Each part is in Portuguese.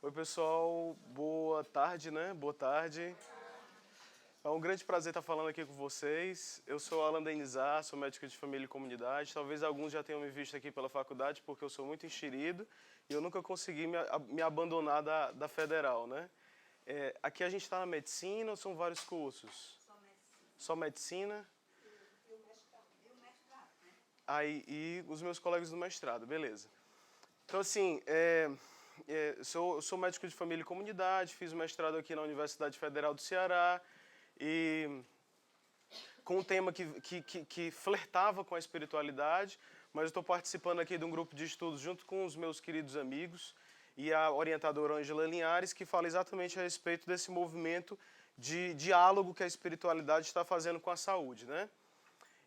Oi, pessoal. Boa tarde, né? Boa tarde. É um grande prazer estar falando aqui com vocês. Eu sou Alan Denizar, sou médico de família e comunidade. Talvez alguns já tenham me visto aqui pela faculdade, porque eu sou muito enxerido e eu nunca consegui me abandonar da federal, né? Aqui a gente está na medicina ou são vários cursos? Só medicina. Só medicina? E o mestrado, né? Aí, e os meus colegas do mestrado, beleza. Então, assim, sou médico de família e comunidade, fiz o mestrado aqui na Universidade Federal do Ceará e com um tema que flertava com a espiritualidade, mas eu estou participando aqui de um grupo de estudos junto com os meus queridos amigos e a orientadora Ângela Linhares, que fala exatamente a respeito desse movimento de diálogo que a espiritualidade está fazendo com a saúde, né?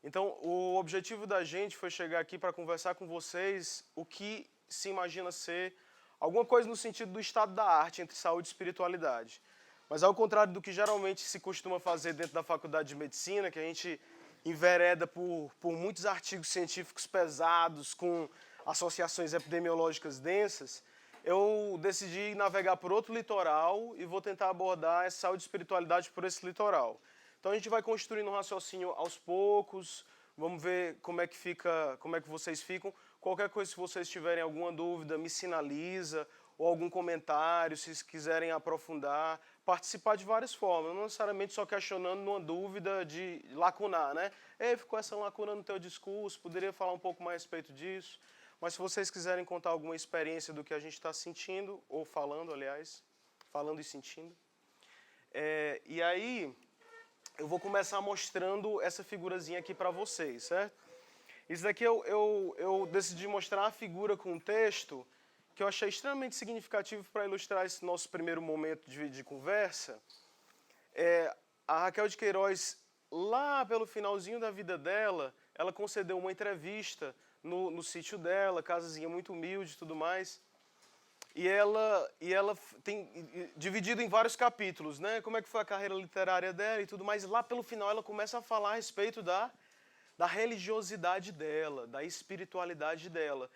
Então, o objetivo da gente foi chegar aqui para conversar com vocês o que se imagina ser alguma coisa no sentido do estado da arte entre saúde e espiritualidade. Mas ao contrário do que geralmente se costuma fazer dentro da faculdade de medicina, que a gente envereda por muitos artigos científicos pesados, com associações epidemiológicas densas, eu decidi navegar por outro litoral e vou tentar abordar essa saúde e espiritualidade por esse litoral. Então a gente vai construindo um raciocínio aos poucos, vamos ver como é que vocês ficam. Qualquer coisa, se vocês tiverem alguma dúvida, me sinaliza, ou algum comentário, se quiserem aprofundar, participar de várias formas, não necessariamente só questionando numa dúvida de lacunar, né? Ficou essa lacuna no teu discurso, poderia falar um pouco mais a respeito disso, mas se vocês quiserem contar alguma experiência do que a gente está sentindo, ou falando, aliás, falando e sentindo. E aí, eu vou começar mostrando essa figurazinha aqui para vocês, certo? Isso daqui eu decidi mostrar a figura com um texto que eu achei extremamente significativo para ilustrar esse nosso primeiro momento de conversa. A Raquel de Queiroz, lá pelo finalzinho da vida dela, ela concedeu uma entrevista no sítio dela, casazinha muito humilde e tudo mais. E ela tem dividido em vários capítulos, né? Como é que foi a carreira literária dela e tudo mais. E lá pelo final ela começa a falar a respeito da religiosidade dela, da espiritualidade dela.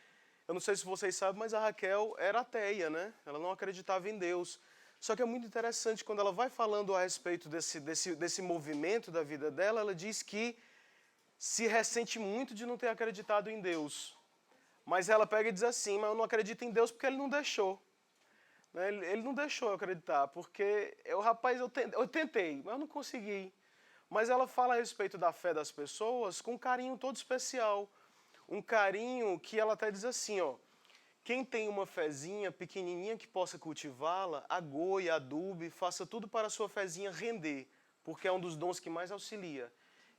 Eu não sei se vocês sabem, mas a Raquel era ateia, né? Ela não acreditava em Deus. Só que é muito interessante, quando ela vai falando a respeito desse movimento da vida dela, ela diz que se ressente muito de não ter acreditado em Deus. Mas ela pega e diz assim, mas eu não acredito em Deus porque ele não deixou. Ele não deixou eu acreditar, porque eu tentei, mas eu não consegui. Mas ela fala a respeito da fé das pessoas com um carinho todo especial. Um carinho que ela até diz assim, ó, quem tem uma fezinha pequenininha que possa cultivá-la, agoie, adube, faça tudo para a sua fezinha render, porque é um dos dons que mais auxilia.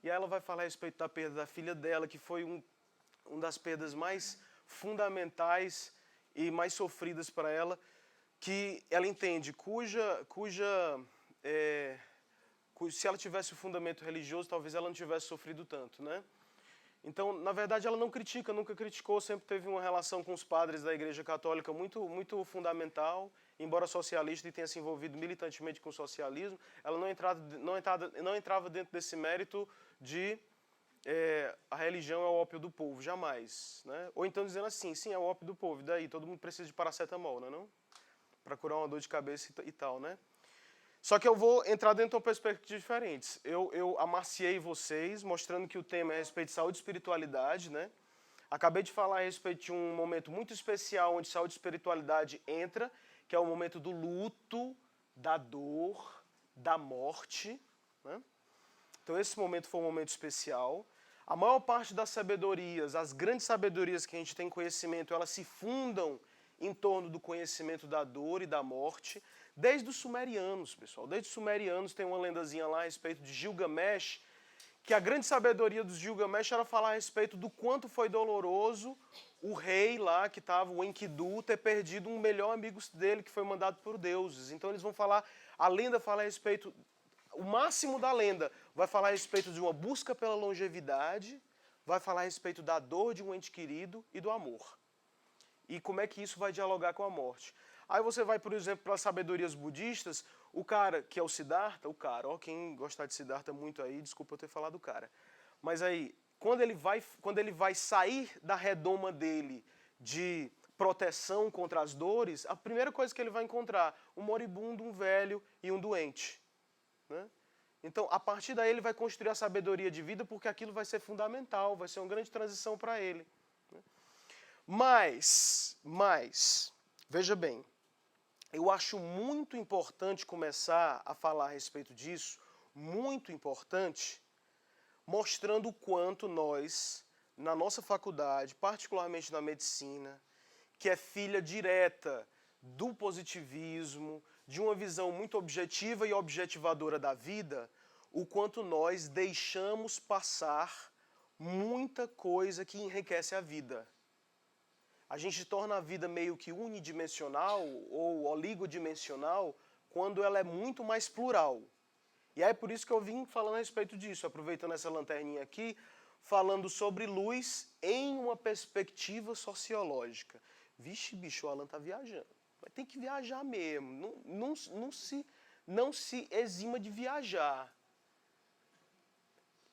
E aí ela vai falar a respeito da perda da filha dela, que foi uma das perdas mais fundamentais e mais sofridas para ela, que ela entende, se ela tivesse o fundamento religioso, talvez ela não tivesse sofrido tanto, né? Então, na verdade, ela não critica, nunca criticou, sempre teve uma relação com os padres da Igreja Católica muito fundamental, embora socialista e tenha se envolvido militantemente com o socialismo, ela não entrava dentro desse mérito de a religião é o ópio do povo, jamais, né? Ou então dizendo assim, sim, é o ópio do povo, e daí todo mundo precisa de paracetamol, não é não? Para curar uma dor de cabeça e tal, né? Só que eu vou entrar dentro de uma perspectiva diferente. Eu amaciei vocês, mostrando que o tema é a respeito de saúde e espiritualidade, né? Acabei de falar a respeito de um momento muito especial onde saúde e espiritualidade entra, que é o momento do luto, da dor, da morte, né? Então esse momento foi um momento especial. A maior parte das sabedorias, as grandes sabedorias que a gente tem conhecimento, elas se fundam em torno do conhecimento da dor e da morte, desde os sumerianos, pessoal. Desde os sumerianos tem uma lendazinha lá a respeito de Gilgamesh, que a grande sabedoria dos Gilgamesh era falar a respeito do quanto foi doloroso o rei lá, que estava, o Enkidu, ter perdido um melhor amigo dele, que foi mandado por deuses. Então eles vão falar, a lenda fala a respeito, o máximo da lenda vai falar a respeito de uma busca pela longevidade, vai falar a respeito da dor de um ente querido e do amor. E como é que isso vai dialogar com a morte. Aí você vai, por exemplo, para as sabedorias budistas, o cara, que é o Siddhartha, quem gostar de Siddhartha muito aí, desculpa eu ter falado o cara. Mas aí, quando ele vai sair da redoma dele de proteção contra as dores, a primeira coisa que ele vai encontrar, um moribundo, um velho e um doente. Né? Então, a partir daí ele vai construir a sabedoria de vida, porque aquilo vai ser fundamental, vai ser uma grande transição para ele. Né? Mas, veja bem, eu acho muito importante começar a falar a respeito disso, muito importante, mostrando o quanto nós, na nossa faculdade, particularmente na medicina, que é filha direta do positivismo, de uma visão muito objetiva e objetivadora da vida, o quanto nós deixamos passar muita coisa que enriquece a vida. A gente torna a vida meio que unidimensional ou oligodimensional quando ela é muito mais plural. E aí é por isso que eu vim falando a respeito disso, aproveitando essa lanterninha aqui, falando sobre luz em uma perspectiva sociológica. Vixe, bicho, o Alan tá viajando. Mas tem que viajar mesmo. Não se exima de viajar.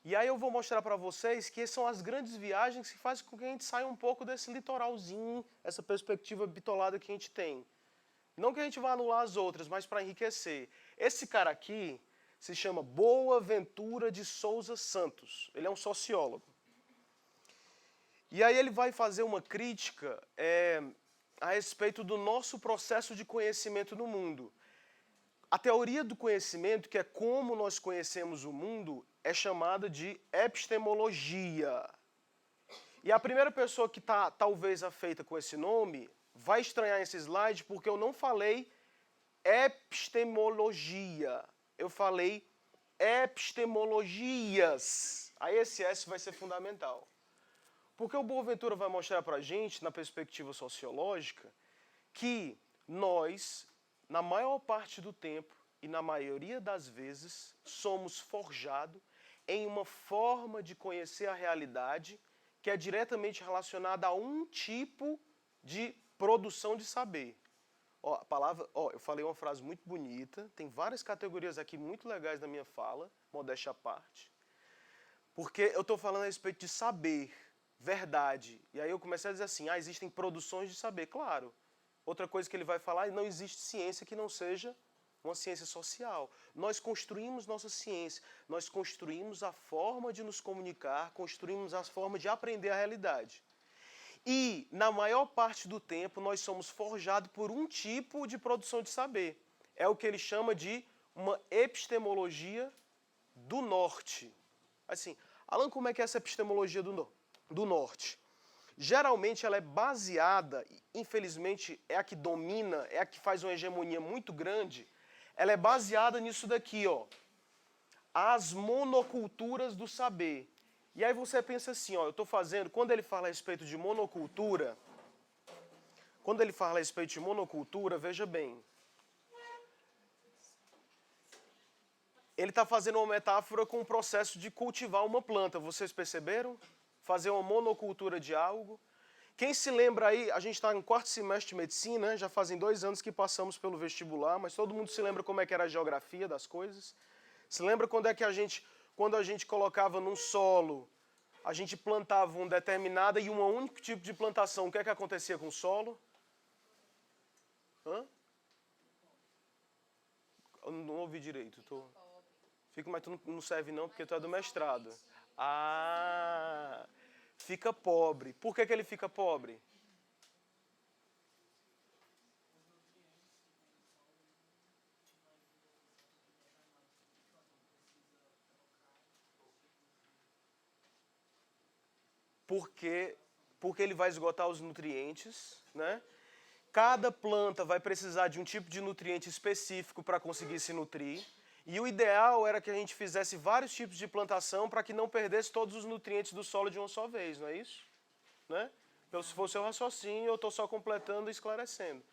E aí eu vou mostrar para vocês que são as grandes viagens que fazem com que a gente saia um pouco desse litoralzinho, essa perspectiva bitolada que a gente tem. Não que a gente vá anular as outras, mas para enriquecer. Esse cara aqui se chama Boaventura de Souza Santos. Ele é um sociólogo. E aí ele vai fazer uma crítica a respeito do nosso processo de conhecimento no mundo. A teoria do conhecimento, que é como nós conhecemos o mundo, é chamada de epistemologia. E a primeira pessoa que está talvez afeita com esse nome vai estranhar esse slide porque eu não falei epistemologia. Eu falei epistemologias. Aí esse S vai ser fundamental. Porque o Boaventura vai mostrar para a gente, na perspectiva sociológica, que nós, na maior parte do tempo e na maioria das vezes, somos forjados em uma forma de conhecer a realidade que é diretamente relacionada a um tipo de produção de saber. Eu falei uma frase muito bonita, tem várias categorias aqui muito legais na minha fala, modéstia à parte, porque eu estou falando a respeito de saber, verdade. E aí eu comecei a dizer assim, existem produções de saber, claro. Outra coisa que ele vai falar, não existe ciência que não seja uma ciência social. Nós construímos nossa ciência, nós construímos a forma de nos comunicar, construímos a forma de aprender a realidade. E, na maior parte do tempo, nós somos forjados por um tipo de produção de saber. É o que ele chama de uma epistemologia do norte. Assim, Alan, como é que é essa epistemologia do norte? Geralmente ela é baseada, infelizmente é a que domina, é a que faz uma hegemonia muito grande, ela é baseada nisso daqui, ó, as monoculturas do saber. E aí você pensa assim, ó, eu estou fazendo, quando ele fala a respeito de monocultura, veja bem, ele está fazendo uma metáfora com o processo de cultivar uma planta, vocês perceberam? Fazer uma monocultura de algo. Quem se lembra aí, a gente está no quarto semestre de medicina, né? Já fazem 2 anos que passamos pelo vestibular, mas todo mundo se lembra como é que era a geografia das coisas? Se lembra quando é que quando a gente colocava num solo, a gente plantava um determinado e um único tipo de plantação, o que é que acontecia com o solo? Hã? Eu não ouvi direito. Mas tu não serve não, porque tu é do mestrado. Fica pobre. Por que ele fica pobre? Porque ele vai esgotar os nutrientes, né? Cada planta vai precisar de um tipo de nutriente específico para conseguir se nutrir. E o ideal era que a gente fizesse vários tipos de plantação para que não perdesse todos os nutrientes do solo de uma só vez, não é isso? Né? Se for o seu raciocínio, eu estou só completando e esclarecendo.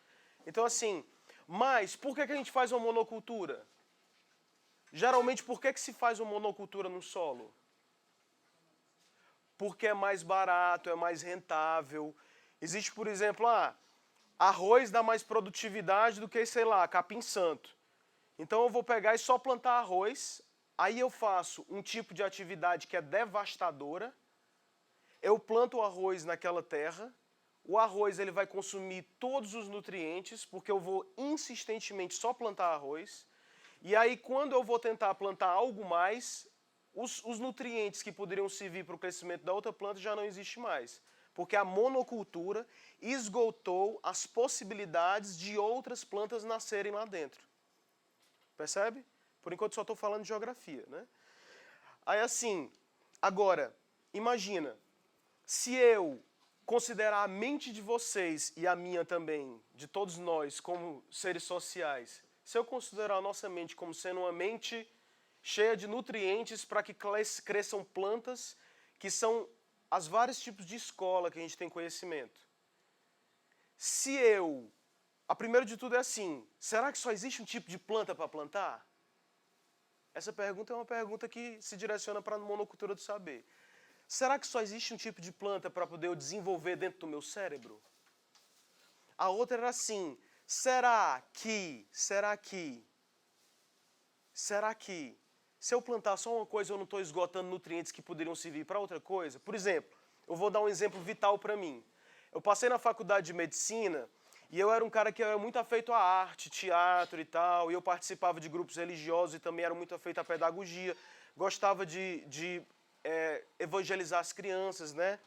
Então, assim, mas por que a gente faz uma monocultura? Geralmente, por que se faz uma monocultura no solo? Porque é mais barato, é mais rentável. Existe, por exemplo, arroz dá mais produtividade do que, sei lá, capim santo. Então eu vou pegar e só plantar arroz, aí eu faço um tipo de atividade que é devastadora, eu planto o arroz naquela terra, o arroz ele vai consumir todos os nutrientes, porque eu vou insistentemente só plantar arroz. E aí, quando eu vou tentar plantar algo mais, os nutrientes que poderiam servir para o crescimento da outra planta já não existem mais. Porque a monocultura esgotou as possibilidades de outras plantas nascerem lá dentro. Percebe? Por enquanto só estou falando de geografia, né? Aí assim, agora, imagina, se eu considerar a mente de vocês e a minha também, de todos nós como seres sociais, se eu considerar a nossa mente como sendo uma mente cheia de nutrientes para que cresçam plantas que são as vários tipos de escola que a gente tem conhecimento. Se eu... A primeira de tudo é assim, será que só existe um tipo de planta para plantar? Essa pergunta é uma pergunta que se direciona para a monocultura do saber. Será que só existe um tipo de planta para poder eu desenvolver dentro do meu cérebro? A outra era assim, será que, se eu plantar só uma coisa eu não estou esgotando nutrientes que poderiam servir para outra coisa? Por exemplo, eu vou dar um exemplo vital para mim. Eu passei na faculdade de medicina e eu era um cara que era muito afeito à arte, teatro e tal, e eu participava de grupos religiosos e também era muito afeito à pedagogia. Gostava de evangelizar as crianças, né?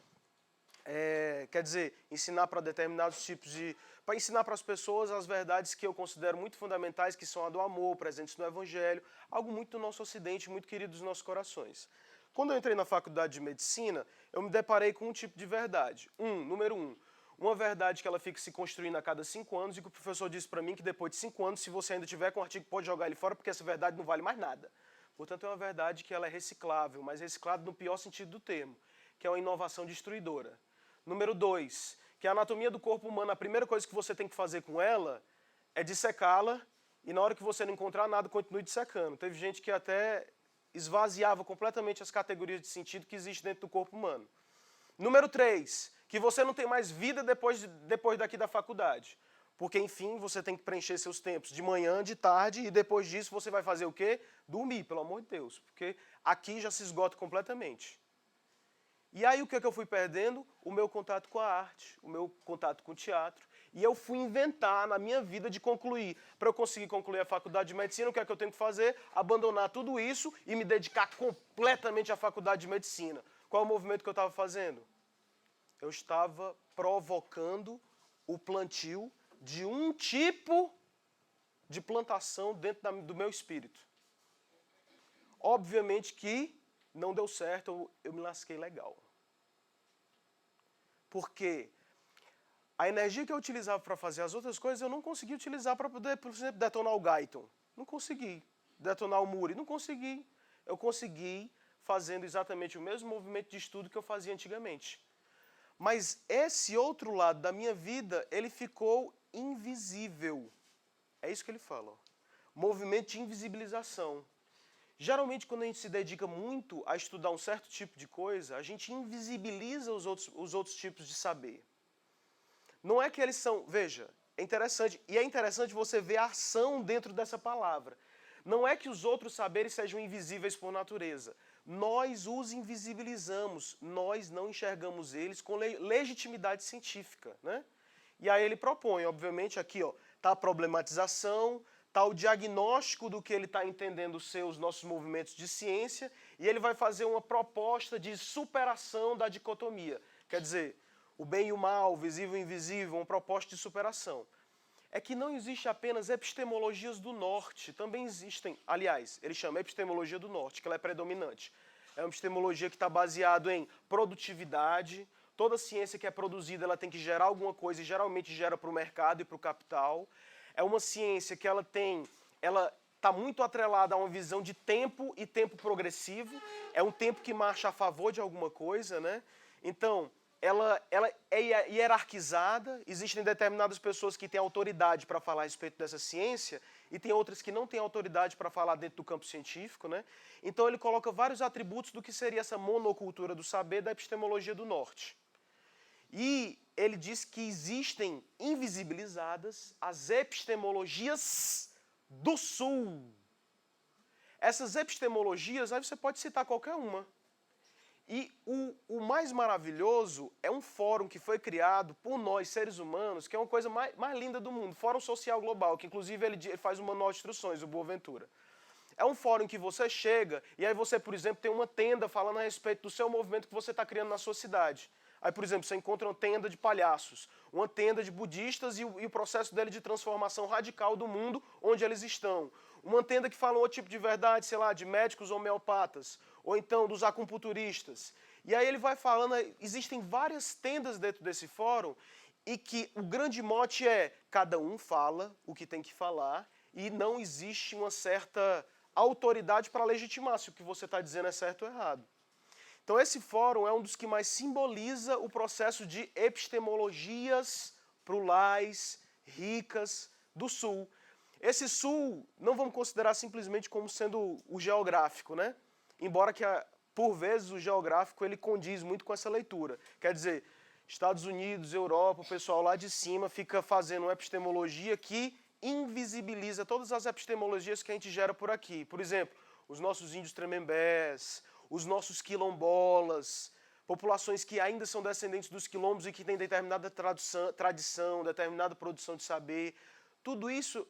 Quer dizer, ensinar para determinados tipos de... Para ensinar para as pessoas as verdades que eu considero muito fundamentais, que são a do amor, presentes no Evangelho, algo muito do nosso ocidente, muito querido dos nossos corações. Quando eu entrei na faculdade de medicina, eu me deparei com um tipo de verdade. Número um, uma verdade que ela fica se construindo a cada 5 anos e que o professor disse para mim que depois de 5 anos, se você ainda tiver com um artigo, pode jogar ele fora, porque essa verdade não vale mais nada. Portanto, é uma verdade que ela é reciclável, mas reciclável no pior sentido do termo, que é uma inovação destruidora. Número 2, que a anatomia do corpo humano, a primeira coisa que você tem que fazer com ela é dissecá-la e na hora que você não encontrar nada, continue dissecando. Teve gente que até esvaziava completamente as categorias de sentido que existem dentro do corpo humano. Número 3, que você não tem mais vida depois daqui da faculdade. Porque, enfim, você tem que preencher seus tempos de manhã, de tarde, e depois disso você vai fazer o quê? Dormir, pelo amor de Deus. Porque aqui já se esgota completamente. E aí o que eu fui perdendo? O meu contato com a arte, o meu contato com o teatro. E eu fui inventar na minha vida de concluir. Para eu conseguir concluir a faculdade de medicina, o que é que eu tenho que fazer? Abandonar tudo isso e me dedicar completamente à faculdade de medicina. Qual é o movimento que eu estava fazendo? Eu estava provocando o plantio de um tipo de plantação dentro do meu espírito. Obviamente que não deu certo, eu me lasquei legal. Porque a energia que eu utilizava para fazer as outras coisas, eu não consegui utilizar para poder, por exemplo, detonar o Guyton. Não consegui. Detonar o Muri. Não consegui. Eu consegui fazendo exatamente o mesmo movimento de estudo que eu fazia antigamente. Mas esse outro lado da minha vida, ele ficou invisível. É isso que ele fala. Ó. Movimento de invisibilização. Geralmente, quando a gente se dedica muito a estudar um certo tipo de coisa, a gente invisibiliza os outros tipos de saber. Não é que eles são... Veja, é interessante. E é interessante você ver a ação dentro dessa palavra. Não é que os outros saberes sejam invisíveis por natureza. Nós os invisibilizamos. Nós não enxergamos eles com legitimidade científica, né? E aí ele propõe, obviamente, aqui, ó, tá a problematização, tá o diagnóstico do que ele está entendendo ser os nossos movimentos de ciência, e ele vai fazer uma proposta de superação da dicotomia. Quer dizer, o bem e o mal, o visível e o invisível, uma proposta de superação. É que não existe apenas epistemologias do norte, também existem, aliás, ele chama epistemologia do norte, que ela é predominante. É uma epistemologia que está baseada em produtividade, toda ciência que é produzida ela tem que gerar alguma coisa e geralmente gera para o mercado e para o capital. É uma ciência que ela está muito atrelada a uma visão de tempo e tempo progressivo, é um tempo que marcha a favor de alguma coisa, né? Então, ela é hierarquizada, existem determinadas pessoas que têm autoridade para falar a respeito dessa ciência e tem outras que não têm autoridade para falar dentro do campo científico, né? Então ele coloca vários atributos do que seria essa monocultura do saber da epistemologia do norte. E ele diz que existem invisibilizadas as epistemologias do sul. Essas epistemologias, aí você pode citar qualquer uma. E o mais maravilhoso é um fórum que foi criado por nós, seres humanos, que é uma coisa mais linda do mundo, Fórum Social Global, que inclusive ele faz um manual de instruções, o Boaventura. É um fórum que você chega e aí você, por exemplo, tem uma tenda falando a respeito do seu movimento que você está criando na sua cidade. Aí, por exemplo, você encontra uma tenda de palhaços, uma tenda de budistas e o processo dele de transformação radical do mundo onde eles estão. Uma tenda que fala um outro tipo de verdade, sei lá, de médicos homeopatas, ou então dos acupunturistas. E aí ele vai falando, existem várias tendas dentro desse fórum e que o grande mote é cada um fala o que tem que falar e não existe uma certa autoridade para legitimar se o que você está dizendo é certo ou errado. Então esse fórum é um dos que mais simboliza o processo de epistemologias plurais, ricas, do Sul. Esse Sul não vamos considerar simplesmente como sendo o geográfico, né? Embora que, por vezes, o geográfico ele condiz muito com essa leitura. Quer dizer, Estados Unidos, Europa, o pessoal lá de cima fica fazendo uma epistemologia que invisibiliza todas as epistemologias que a gente gera por aqui. Por exemplo, os nossos índios tremembés, os nossos quilombolas, populações que ainda são descendentes dos quilombos e que têm determinada tradição, determinada produção de saber. Tudo isso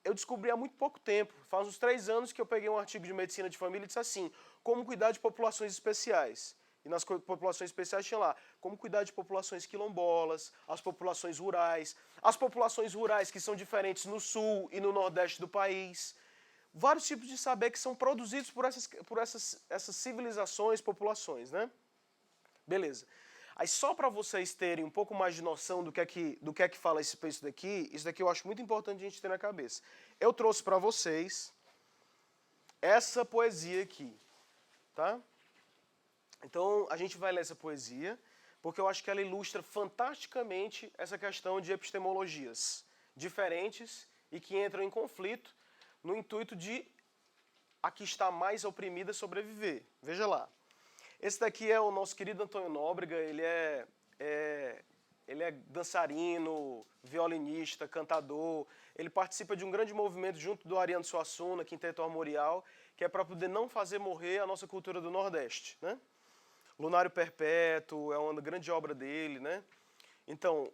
eu descobri há muito pouco tempo. Faz uns 3 anos que eu peguei um artigo de medicina de família e disse assim, como cuidar de populações especiais. E nas populações especiais tinha lá, como cuidar de populações quilombolas, as populações rurais que são diferentes no sul e no nordeste do país. Vários tipos de saber que são produzidos por essas civilizações, populações, né? Beleza. Aí só para vocês terem um pouco mais de noção do que é que fala isso daqui eu acho muito importante a gente ter na cabeça. Eu trouxe para vocês essa poesia aqui, tá? Então a gente vai ler essa poesia, porque eu acho que ela ilustra fantasticamente essa questão de epistemologias diferentes e que entram em conflito no intuito de a que está mais oprimida sobreviver. Veja lá. Esse daqui é o nosso querido Antônio Nóbrega, ele é dançarino, violinista, cantador, ele participa de um grande movimento junto do Ariano Suassuna, Quinteto Armorial, que é para poder não fazer morrer a nossa cultura do Nordeste, né? Lunário Perpétuo é uma grande obra dele, né? Então,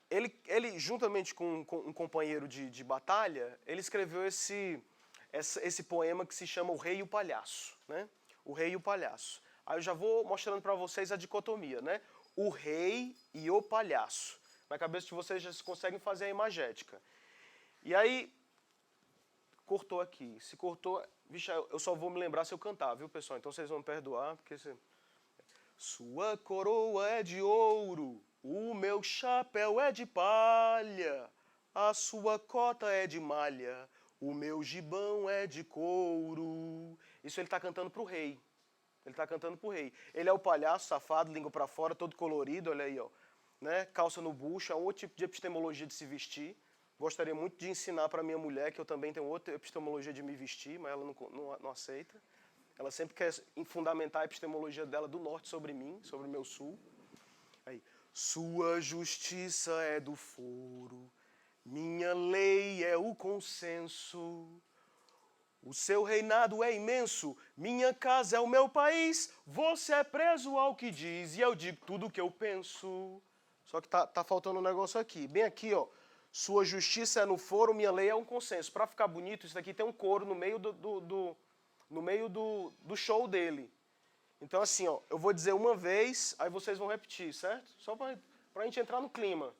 ele juntamente com um companheiro de batalha, ele escreveu esse poema que se chama O Rei e o Palhaço, né? O Rei e o Palhaço. Aí eu já vou mostrando para vocês a dicotomia, né? O rei e o palhaço. Na cabeça de vocês já conseguem fazer a imagética. E aí, cortou aqui. Se cortou, vixe, eu só vou me lembrar se eu cantar, viu, pessoal? Então vocês vão me perdoar, porque... Sua coroa é de ouro, o meu chapéu é de palha, a sua cota é de malha, o meu gibão é de couro. Isso ele está cantando para o rei. Ele está cantando para o rei. Ele é o palhaço, safado, língua para fora, todo colorido, olha aí, ó. Né? Calça no bucho, é um outro tipo de epistemologia de se vestir. Gostaria muito de ensinar para minha mulher, que eu também tenho outra epistemologia de me vestir, mas ela não aceita. Ela sempre quer fundamentar a epistemologia dela do norte sobre mim, sobre o meu sul. Aí, sua justiça é do foro, minha lei é o consenso. O seu reinado é imenso, minha casa é o meu país, você é preso ao que diz e eu digo tudo o que eu penso. Só que tá faltando um negócio aqui. Bem aqui, ó. Sua justiça é no foro, minha lei é um consenso. Para ficar bonito, isso daqui tem um coro no meio do show dele. Então assim, ó, eu vou dizer uma vez, aí vocês vão repetir, certo? Só para a gente entrar no clima.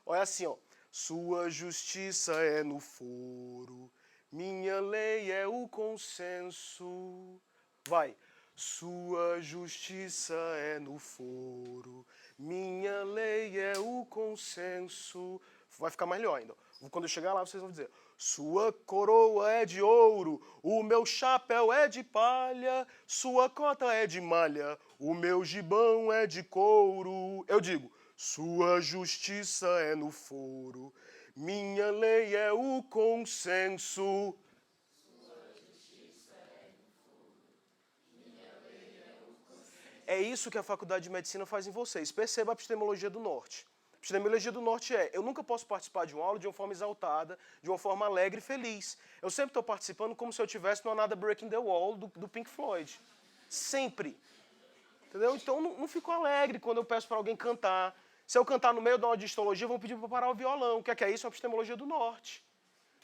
Olha assim, ó. Sua justiça é no foro, minha lei é o consenso. Vai. Sua justiça é no foro, minha lei é o consenso. Vai ficar melhor ainda. Quando eu chegar lá, vocês vão dizer: sua coroa é de ouro, o meu chapéu é de palha, sua cota é de malha, o meu gibão é de couro. Eu digo: sua justiça é no foro, minha lei é o consenso. É isso que a Faculdade de Medicina faz em vocês. Perceba a epistemologia do Norte. A epistemologia do Norte eu nunca posso participar de uma aula de uma forma exaltada, de uma forma alegre e feliz. Eu sempre estou participando como se eu estivesse no Another Breaking the Wall do Pink Floyd. Sempre. Entendeu? Então não fico alegre quando eu peço para alguém cantar. Se eu cantar no meio de uma distologia, vão pedir para parar o violão. O que é isso? É uma epistemologia do norte.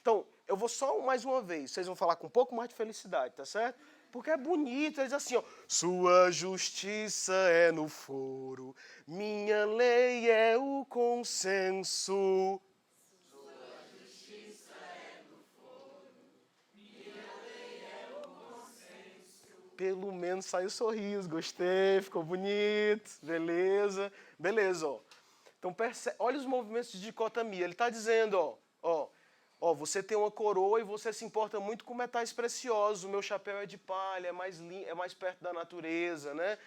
Então, eu vou só mais uma vez. Vocês vão falar com um pouco mais de felicidade, tá certo? Porque é bonito. Eles assim, ó. Sua justiça é no foro, minha lei é o consenso. Pelo menos saiu sorriso, gostei, ficou bonito, beleza. Beleza, ó. Então, olha os movimentos de dicotomia. Ele está dizendo, ó, você tem uma coroa e você se importa muito com metais preciosos. O meu chapéu é de palha, é mais perto da natureza, né?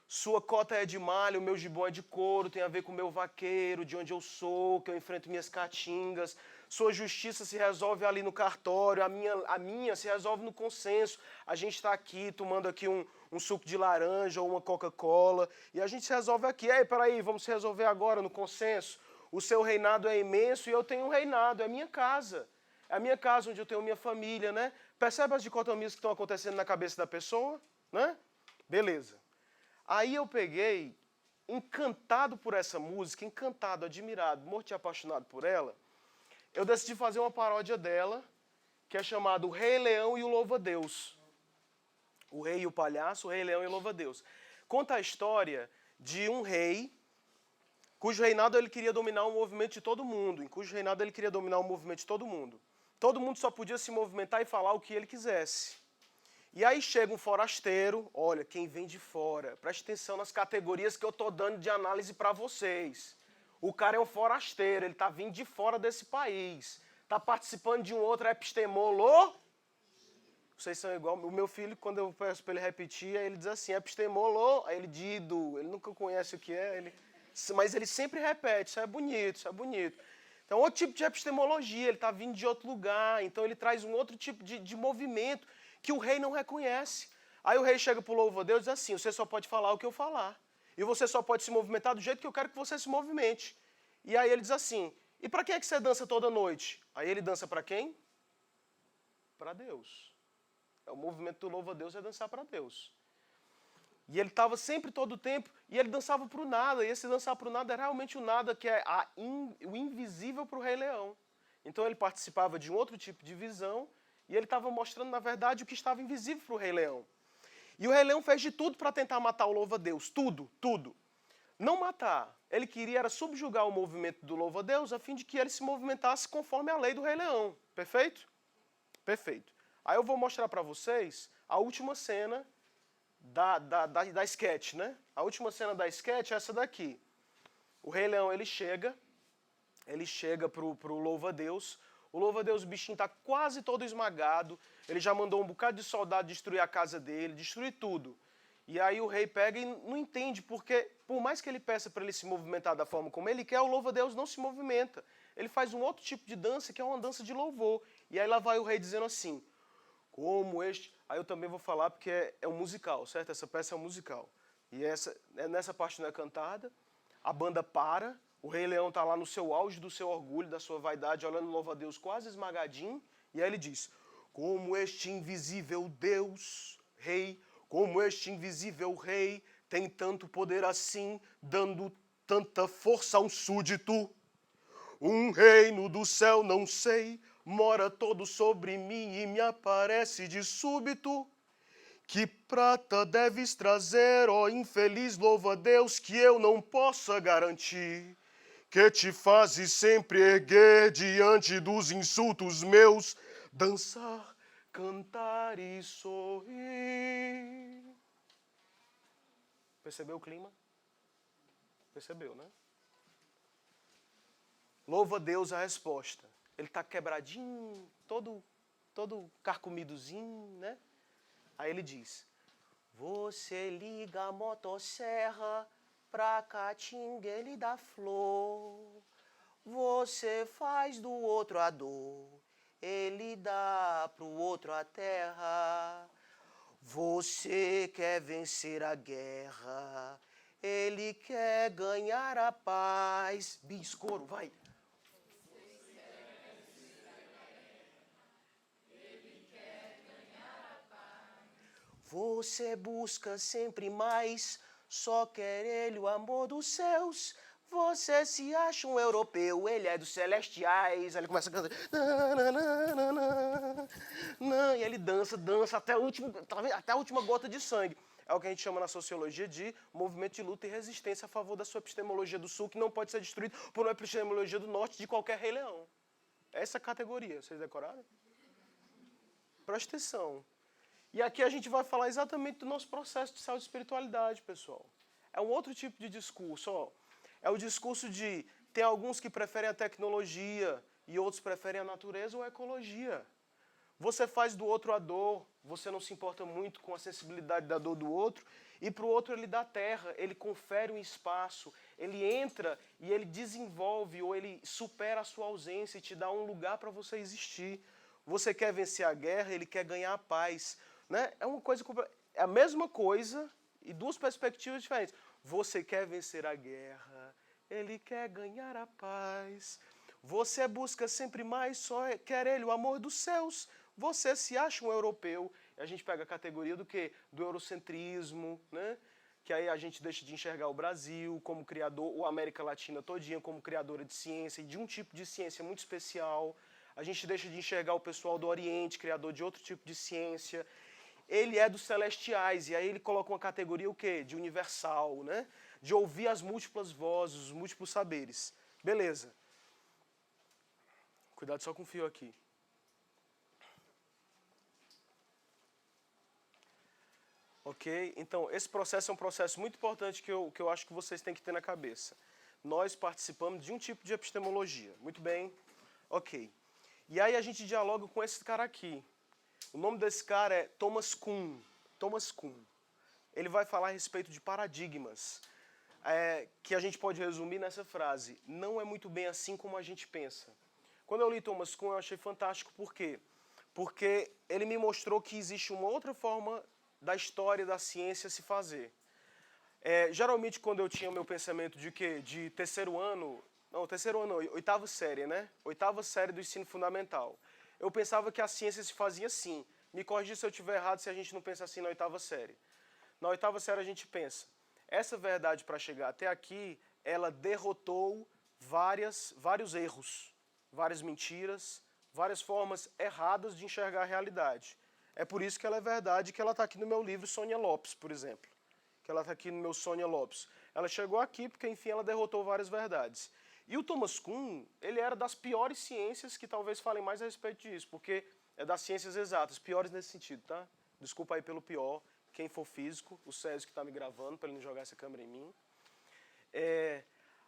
Sua cota é de malha, o meu gibão é de couro, tem a ver com o meu vaqueiro, de onde eu sou, que eu enfrento minhas caatingas. Sua justiça se resolve ali no cartório, a minha se resolve no consenso. A gente está aqui tomando aqui um suco de laranja ou uma Coca-Cola e a gente se resolve aqui. Ei, peraí, vamos se resolver agora no consenso. O seu reinado é imenso e eu tenho um reinado, é minha casa. É a minha casa onde eu tenho minha família, né? Percebe as dicotomias que estão acontecendo na cabeça da pessoa, né? Beleza. Aí eu peguei, encantado por essa música, encantado, admirado, morto e apaixonado por ela, eu decidi fazer uma paródia dela, que é chamada O Rei Leão e o Louva-a-Deus. O Rei e o Palhaço, o Rei Leão e o Louva-a-Deus. Conta a história de um rei, cujo reinado ele queria dominar o movimento de todo mundo, em cujo reinado ele queria dominar o movimento de todo mundo. Todo mundo só podia se movimentar e falar o que ele quisesse. E aí chega um forasteiro, olha, quem vem de fora, preste atenção nas categorias que eu estou dando de análise para vocês. O cara é um forasteiro, ele está vindo de fora desse país, está participando de um outro epistemolo. Vocês são igual, o meu filho, quando eu peço para ele repetir, ele diz assim, epistemolo, aí ele dido, ele nunca conhece o que é, mas ele sempre repete, isso é bonito, isso é bonito. Então, outro tipo de epistemologia, ele está vindo de outro lugar, então ele traz um outro tipo de movimento, que o rei não reconhece. Aí o rei chega para o louva-a-Deus e diz assim, você só pode falar o que eu falar. E você só pode se movimentar do jeito que eu quero que você se movimente. E aí ele diz assim, e para quem é que você dança toda noite? Aí ele dança para quem? Para Deus. O movimento do louva-a-Deus é dançar para Deus. E ele estava sempre, todo o tempo, e ele dançava para o nada. E esse dançar para o nada era realmente o nada, que é o invisível para o Rei Leão. Então ele participava de um outro tipo de visão, e ele estava mostrando, na verdade, o que estava invisível para o Rei Leão. E o Rei Leão fez de tudo para tentar matar o louva-a-Deus. Tudo, tudo. Não matar. Ele queria era subjugar o movimento do louva-a-Deus a fim de que ele se movimentasse conforme a lei do Rei Leão. Perfeito? Perfeito. Aí eu vou mostrar para vocês a última cena da sketch, né? A última cena da sketch é essa daqui. O Rei Leão, ele chega pro louva-a-Deus. O louva-a-Deus, o bichinho tá quase todo esmagado. Ele já mandou um bocado de soldado destruir a casa dele, destruir tudo. E aí o rei pega e não entende, porque por mais que ele peça para ele se movimentar da forma como ele quer, o louva-a-Deus não se movimenta. Ele faz um outro tipo de dança, que é uma dança de louvor. E aí lá vai o rei dizendo assim, como este... Aí eu também vou falar porque é um musical, certo? Essa peça é um musical. E nessa parte não é cantada, a banda para, o Rei Leão está lá no seu auge do seu orgulho, da sua vaidade, olhando o louva-a-Deus quase esmagadinho, e aí ele diz, como este invisível Deus, Rei, como este invisível Rei, tem tanto poder assim, dando tanta força a um súdito. Um reino do céu, não sei, mora todo sobre mim e me aparece de súbito. Que prata deves trazer, ó infeliz louva-a-Deus, que eu não possa garantir, que te fazes sempre erguer diante dos insultos meus, dançar, cantar e sorrir. Percebeu o clima? Percebeu, né? Louva-a-Deus a resposta. Ele está quebradinho, todo carcomidozinho, né? Aí ele diz, você liga a motosserra pra caatinga, ele dá flor. Você faz do outro a dor, ele dá pro outro a terra. Você quer vencer a guerra, ele quer ganhar a paz. Biscoro, vai. Você busca sempre mais, só quer ele o amor dos céus. Você se acha um europeu, ele é dos celestiais. Aí ele começa a cantar. E ele dança, dança até a última gota de sangue. É o que a gente chama na sociologia de movimento de luta e resistência a favor da sua epistemologia do sul, que não pode ser destruído por uma epistemologia do norte de qualquer rei leão. Essa categoria, vocês decoraram? Presta atenção. E aqui a gente vai falar exatamente do nosso processo de saúde e espiritualidade, pessoal. É um outro tipo de discurso, ó. É o discurso de, tem alguns que preferem a tecnologia e outros preferem a natureza ou a ecologia. Você faz do outro a dor, você não se importa muito com a sensibilidade da dor do outro, e para o outro ele dá terra, ele confere um espaço, ele entra e ele desenvolve ou ele supera a sua ausência e te dá um lugar para você existir. Você quer vencer a guerra, ele quer ganhar a paz. Né? É a mesma coisa e duas perspectivas diferentes. Você quer vencer a guerra, ele quer ganhar a paz. Você busca sempre mais, só quer ele o amor dos céus. Você se acha um europeu. E a gente pega a categoria do quê? Do eurocentrismo, né? Que aí a gente deixa de enxergar o Brasil como criador, ou a América Latina todinha como criadora de ciência, e de um tipo de ciência muito especial. A gente deixa de enxergar o pessoal do Oriente, criador de outro tipo de ciência. Ele é dos celestiais, e aí ele coloca uma categoria o quê? De universal, né? De ouvir as múltiplas vozes, os múltiplos saberes. Beleza. Cuidado só com o fio aqui. Ok? Então, esse processo é um processo muito importante que eu acho que vocês têm que ter na cabeça. Nós participamos de um tipo de epistemologia. Muito bem? Ok. E aí a gente dialoga com esse cara aqui. O nome desse cara é Thomas Kuhn. Thomas Kuhn. Ele vai falar a respeito de paradigmas, que a gente pode resumir nessa frase. Não é muito bem assim como a gente pensa. Quando eu li Thomas Kuhn, eu achei fantástico. Por quê? Porque ele me mostrou que existe uma outra forma da história da ciência se fazer. Geralmente, quando eu tinha o meu pensamento de quê? De terceiro ano, não, oitava série, né? Oitava série do ensino fundamental. Eu pensava que a ciência se fazia assim. Me corrija se eu estiver errado, se a gente não pensa assim na oitava série. Na oitava série a gente pensa, essa verdade para chegar até aqui, ela derrotou vários erros, várias mentiras, várias formas erradas de enxergar a realidade. É por isso que ela é verdade, que ela está aqui no meu livro Sônia Lopes, por exemplo. Que ela está aqui no meu Sônia Lopes. Ela chegou aqui porque, enfim, ela derrotou várias verdades. E o Thomas Kuhn, ele era das piores ciências que talvez falem mais a respeito disso, porque é das ciências exatas, piores nesse sentido, tá? Desculpa aí pelo pior, quem for físico, o Césio que está me gravando, para ele não jogar essa câmera em mim.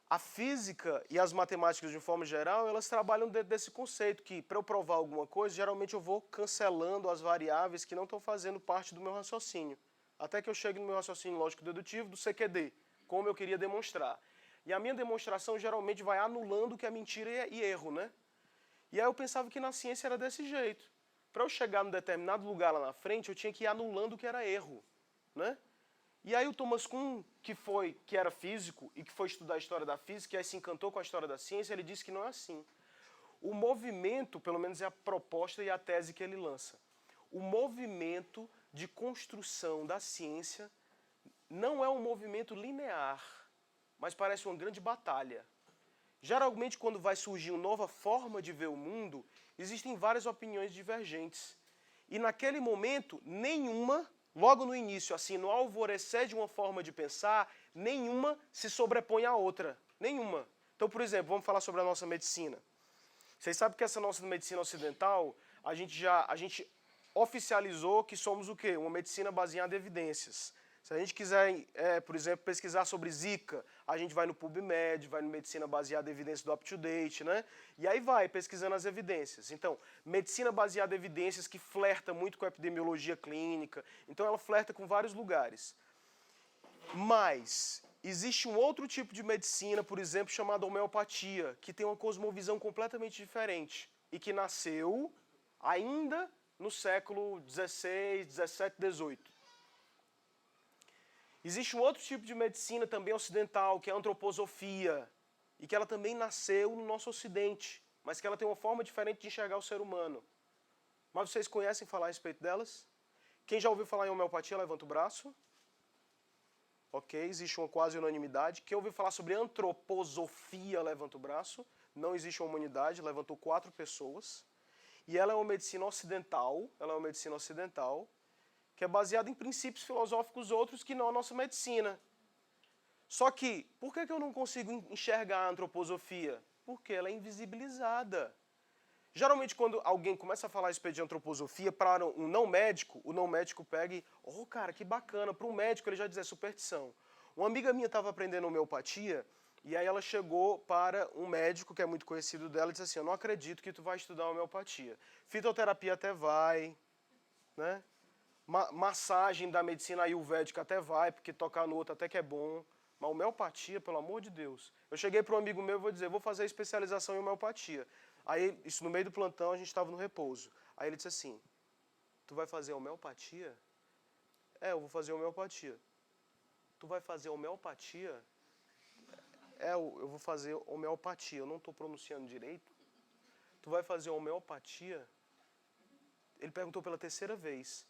A física e as matemáticas, de forma geral, elas trabalham dentro desse conceito que, para eu provar alguma coisa, geralmente eu vou cancelando as variáveis que não estão fazendo parte do meu raciocínio. Até que eu chegue no meu raciocínio lógico-dedutivo do CQD, como eu queria demonstrar. E a minha demonstração geralmente vai anulando o que é mentira e erro, né? E aí eu pensava que na ciência era desse jeito. Para eu chegar num determinado lugar lá na frente, eu tinha que ir anulando o que era erro, né? E aí o Thomas Kuhn, que era físico e que foi estudar a história da física e aí se encantou com a história da ciência, ele disse que não é assim. O movimento, pelo menos é a proposta e a tese que ele lança. O movimento de construção da ciência não é um movimento linear, mas parece uma grande batalha. Geralmente, quando vai surgir uma nova forma de ver o mundo, existem várias opiniões divergentes. E naquele momento, nenhuma, logo no início, assim, no alvorecer de uma forma de pensar, nenhuma se sobrepõe à outra. Nenhuma. Então, por exemplo, vamos falar sobre a nossa medicina. Vocês sabem que essa nossa medicina ocidental, a gente oficializou que somos o quê? Uma medicina baseada em evidências. Se a gente quiser, por exemplo, pesquisar sobre Zika, a gente vai no PubMed, vai no Medicina Baseada em Evidências do UpToDate, né? E aí vai pesquisando as evidências. Então, medicina baseada em evidências que flerta muito com a epidemiologia clínica. Então, ela flerta com vários lugares. Mas existe um outro tipo de medicina, por exemplo, chamada homeopatia, que tem uma cosmovisão completamente diferente e que nasceu ainda no século XVI, XVII, XVIII. Existe um outro tipo de medicina também ocidental, que é a antroposofia, e que ela também nasceu no nosso ocidente, mas que ela tem uma forma diferente de enxergar o ser humano. Mas vocês conhecem falar a respeito delas? Quem já ouviu falar em homeopatia, levanta o braço. ok? Existe uma quase unanimidade. Quem ouviu falar sobre antroposofia, levanta o braço. Não existe uma humanidade, levantou 4 pessoas. E ela é uma medicina ocidental, que é baseada em princípios filosóficos outros que não a nossa medicina. Só que, por que eu não consigo enxergar a antroposofia? Porque ela é invisibilizada. Geralmente, quando alguém começa a falar a respeito de antroposofia para um não médico, o não médico pega e, oh, cara, que bacana. Para um médico, ele já diz, é superstição. Uma amiga minha estava aprendendo homeopatia, e aí ela chegou para um médico que é muito conhecido dela e disse assim, eu não acredito que tu vai estudar homeopatia. Fitoterapia até vai, né? Massagem da medicina ayurvédica até vai, porque tocar no outro até que é bom. Mas homeopatia, pelo amor de Deus. Eu cheguei para um amigo meu e vou dizer, vou fazer especialização em homeopatia. Aí, isso no meio do plantão, a gente estava no repouso. Aí ele disse assim, tu vai fazer homeopatia? É, eu vou fazer homeopatia. Tu vai fazer homeopatia? É, eu vou fazer homeopatia. Eu não estou pronunciando direito. Tu vai fazer homeopatia? Ele perguntou pela 3ª vez.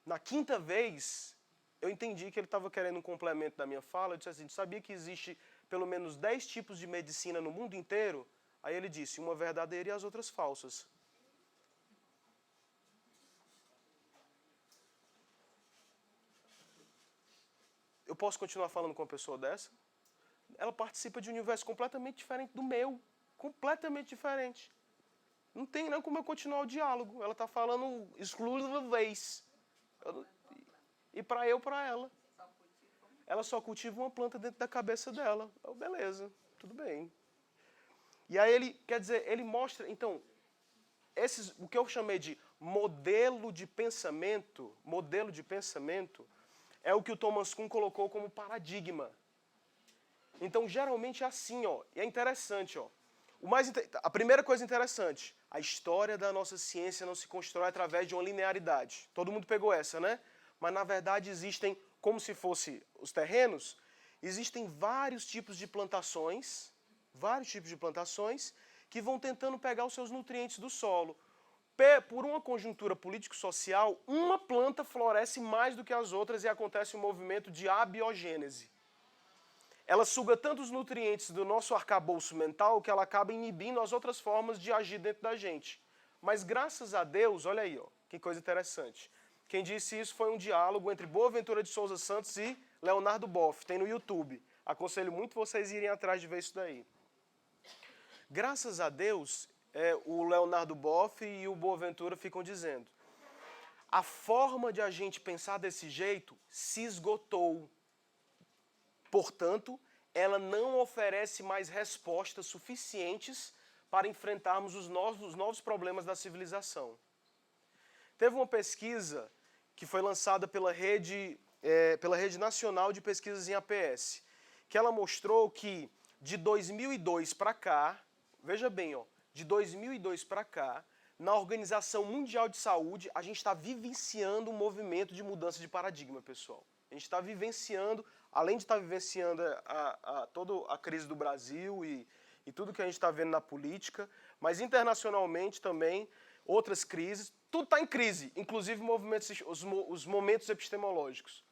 Na 5ª vez, eu entendi que ele estava querendo um complemento da minha fala. Eu disse assim, tu sabia que existe pelo menos 10 tipos de medicina no mundo inteiro? Aí ele disse, uma verdadeira e as outras falsas. Eu posso continuar falando com uma pessoa dessa? Ela participa de um universo completamente diferente do meu. Completamente diferente. Não tem nem como eu continuar o diálogo. Ela está falando exclusivamente. E para ela. Ela só cultiva uma planta dentro da cabeça dela. Oh, beleza, tudo bem. E aí ele, quer dizer, ele mostra, então, o que eu chamei de modelo de pensamento, é o que o Thomas Kuhn colocou como paradigma. Então, geralmente é assim, ó, e é interessante, ó. A primeira coisa interessante, a história da nossa ciência não se constrói através de uma linearidade. Todo mundo pegou essa, né? Mas, na verdade, existem, como se fossem os terrenos, existem vários tipos de plantações que vão tentando pegar os seus nutrientes do solo. Por uma conjuntura político-social, uma planta floresce mais do que as outras e acontece um movimento de abiogênese. Ela suga tantos nutrientes do nosso arcabouço mental que ela acaba inibindo as outras formas de agir dentro da gente. Mas graças a Deus, olha aí, ó, que coisa interessante. Quem disse isso foi um diálogo entre Boaventura de Souza Santos e Leonardo Boff, tem no YouTube. Aconselho muito vocês irem atrás de ver isso daí. Graças a Deus, o Leonardo Boff e o Boaventura ficam dizendo, a forma de a gente pensar desse jeito se esgotou. Portanto, ela não oferece mais respostas suficientes para enfrentarmos os novos problemas da civilização. Teve uma pesquisa que foi lançada pela Rede Nacional de Pesquisas em APS, que ela mostrou que de 2002 para cá, veja bem, ó, de 2002 para cá, na Organização Mundial de Saúde, a gente está vivenciando um movimento de mudança de paradigma, pessoal. A gente está vivenciando, além de estar vivenciando toda a crise do Brasil e tudo que a gente está vendo na política, mas internacionalmente também, outras crises, tudo está em crise, inclusive os momentos epistemológicos.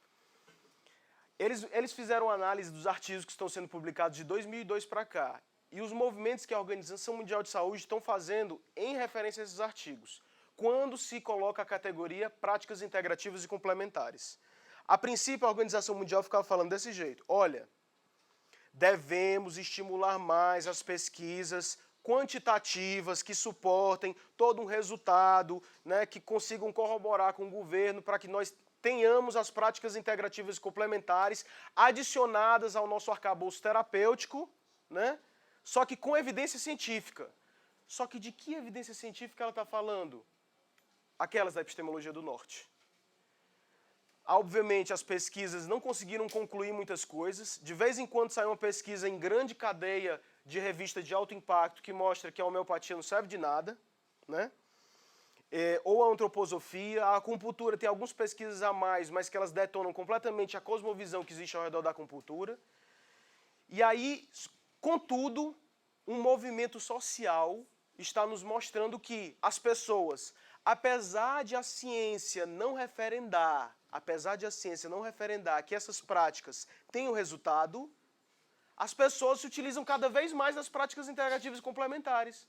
Eles fizeram análise dos artigos que estão sendo publicados de 2002 para cá, e os movimentos que a Organização Mundial de Saúde estão fazendo em referência a esses artigos, quando se coloca a categoria práticas integrativas e complementares. A princípio, a Organização Mundial ficava falando desse jeito, olha, devemos estimular mais as pesquisas quantitativas que suportem todo um resultado, né, que consigam corroborar com o governo para que nós tenhamos as práticas integrativas e complementares adicionadas ao nosso arcabouço terapêutico, né, só que com evidência científica. Só que de que evidência científica ela está falando? Aquelas da epistemologia do norte. Obviamente, as pesquisas não conseguiram concluir muitas coisas. De vez em quando sai uma pesquisa em grande cadeia de revista de alto impacto que mostra que a homeopatia não serve de nada, né? Ou a antroposofia, a acupuntura tem algumas pesquisas a mais, mas que elas detonam completamente a cosmovisão que existe ao redor da acupuntura. E aí, contudo, um movimento social está nos mostrando que as pessoas, apesar de a ciência não referendar que essas práticas tenham resultado, as pessoas se utilizam cada vez mais das práticas integrativas e complementares.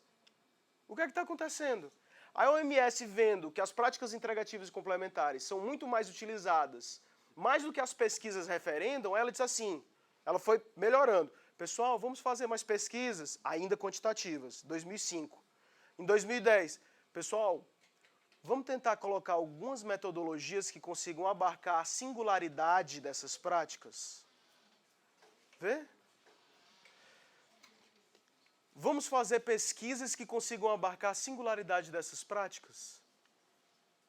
O que é que está acontecendo? A OMS, vendo que as práticas integrativas e complementares são muito mais utilizadas, mais do que as pesquisas referendam, ela diz assim, ela foi melhorando. Pessoal, vamos fazer mais pesquisas, ainda quantitativas, 2005. Em 2010, pessoal, vamos tentar colocar algumas metodologias que consigam abarcar a singularidade dessas práticas? Vê? Vamos fazer pesquisas que consigam abarcar a singularidade dessas práticas?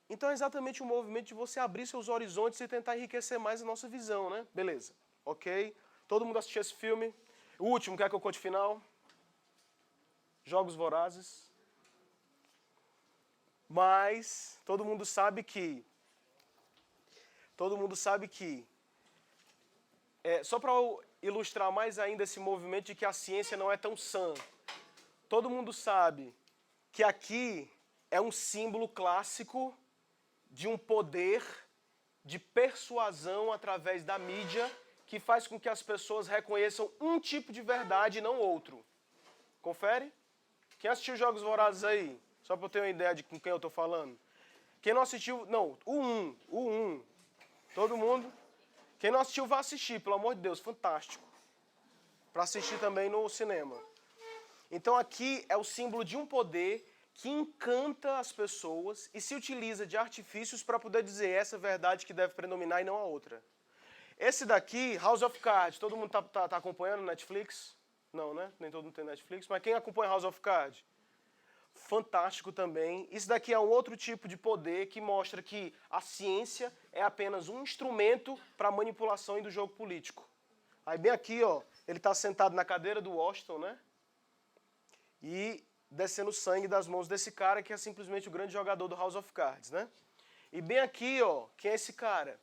Então é exatamente o movimento de você abrir seus horizontes e tentar enriquecer mais a nossa visão, né? Beleza, ok. Todo mundo assistiu esse filme? O último, quer que eu conte o final? Jogos Vorazes. Mas todo mundo sabe que só para ilustrar mais ainda esse movimento de que a ciência não é tão sã, todo mundo sabe que aqui é um símbolo clássico de um poder de persuasão através da mídia que faz com que as pessoas reconheçam um tipo de verdade e não outro. Confere? Quem assistiu Jogos Vorazes aí? Só para eu ter uma ideia de com quem eu estou falando. Quem não assistiu... Não, o 1. Todo mundo? Quem não assistiu, vai assistir, pelo amor de Deus, fantástico. Para assistir também no cinema. Então aqui é o símbolo de um poder que encanta as pessoas e se utiliza de artifícios para poder dizer essa verdade que deve predominar e não a outra. Esse daqui, House of Cards, todo mundo tá acompanhando Netflix? Não, né? Nem todo mundo tem Netflix, mas quem acompanha House of Cards? Fantástico também. Isso daqui é um outro tipo de poder que mostra que a ciência é apenas um instrumento para a manipulação e do jogo político. Aí bem aqui, ó, ele está sentado na cadeira do Washington, né? E descendo sangue das mãos desse cara que é simplesmente o grande jogador do House of Cards, né? E bem aqui, ó, quem é esse cara?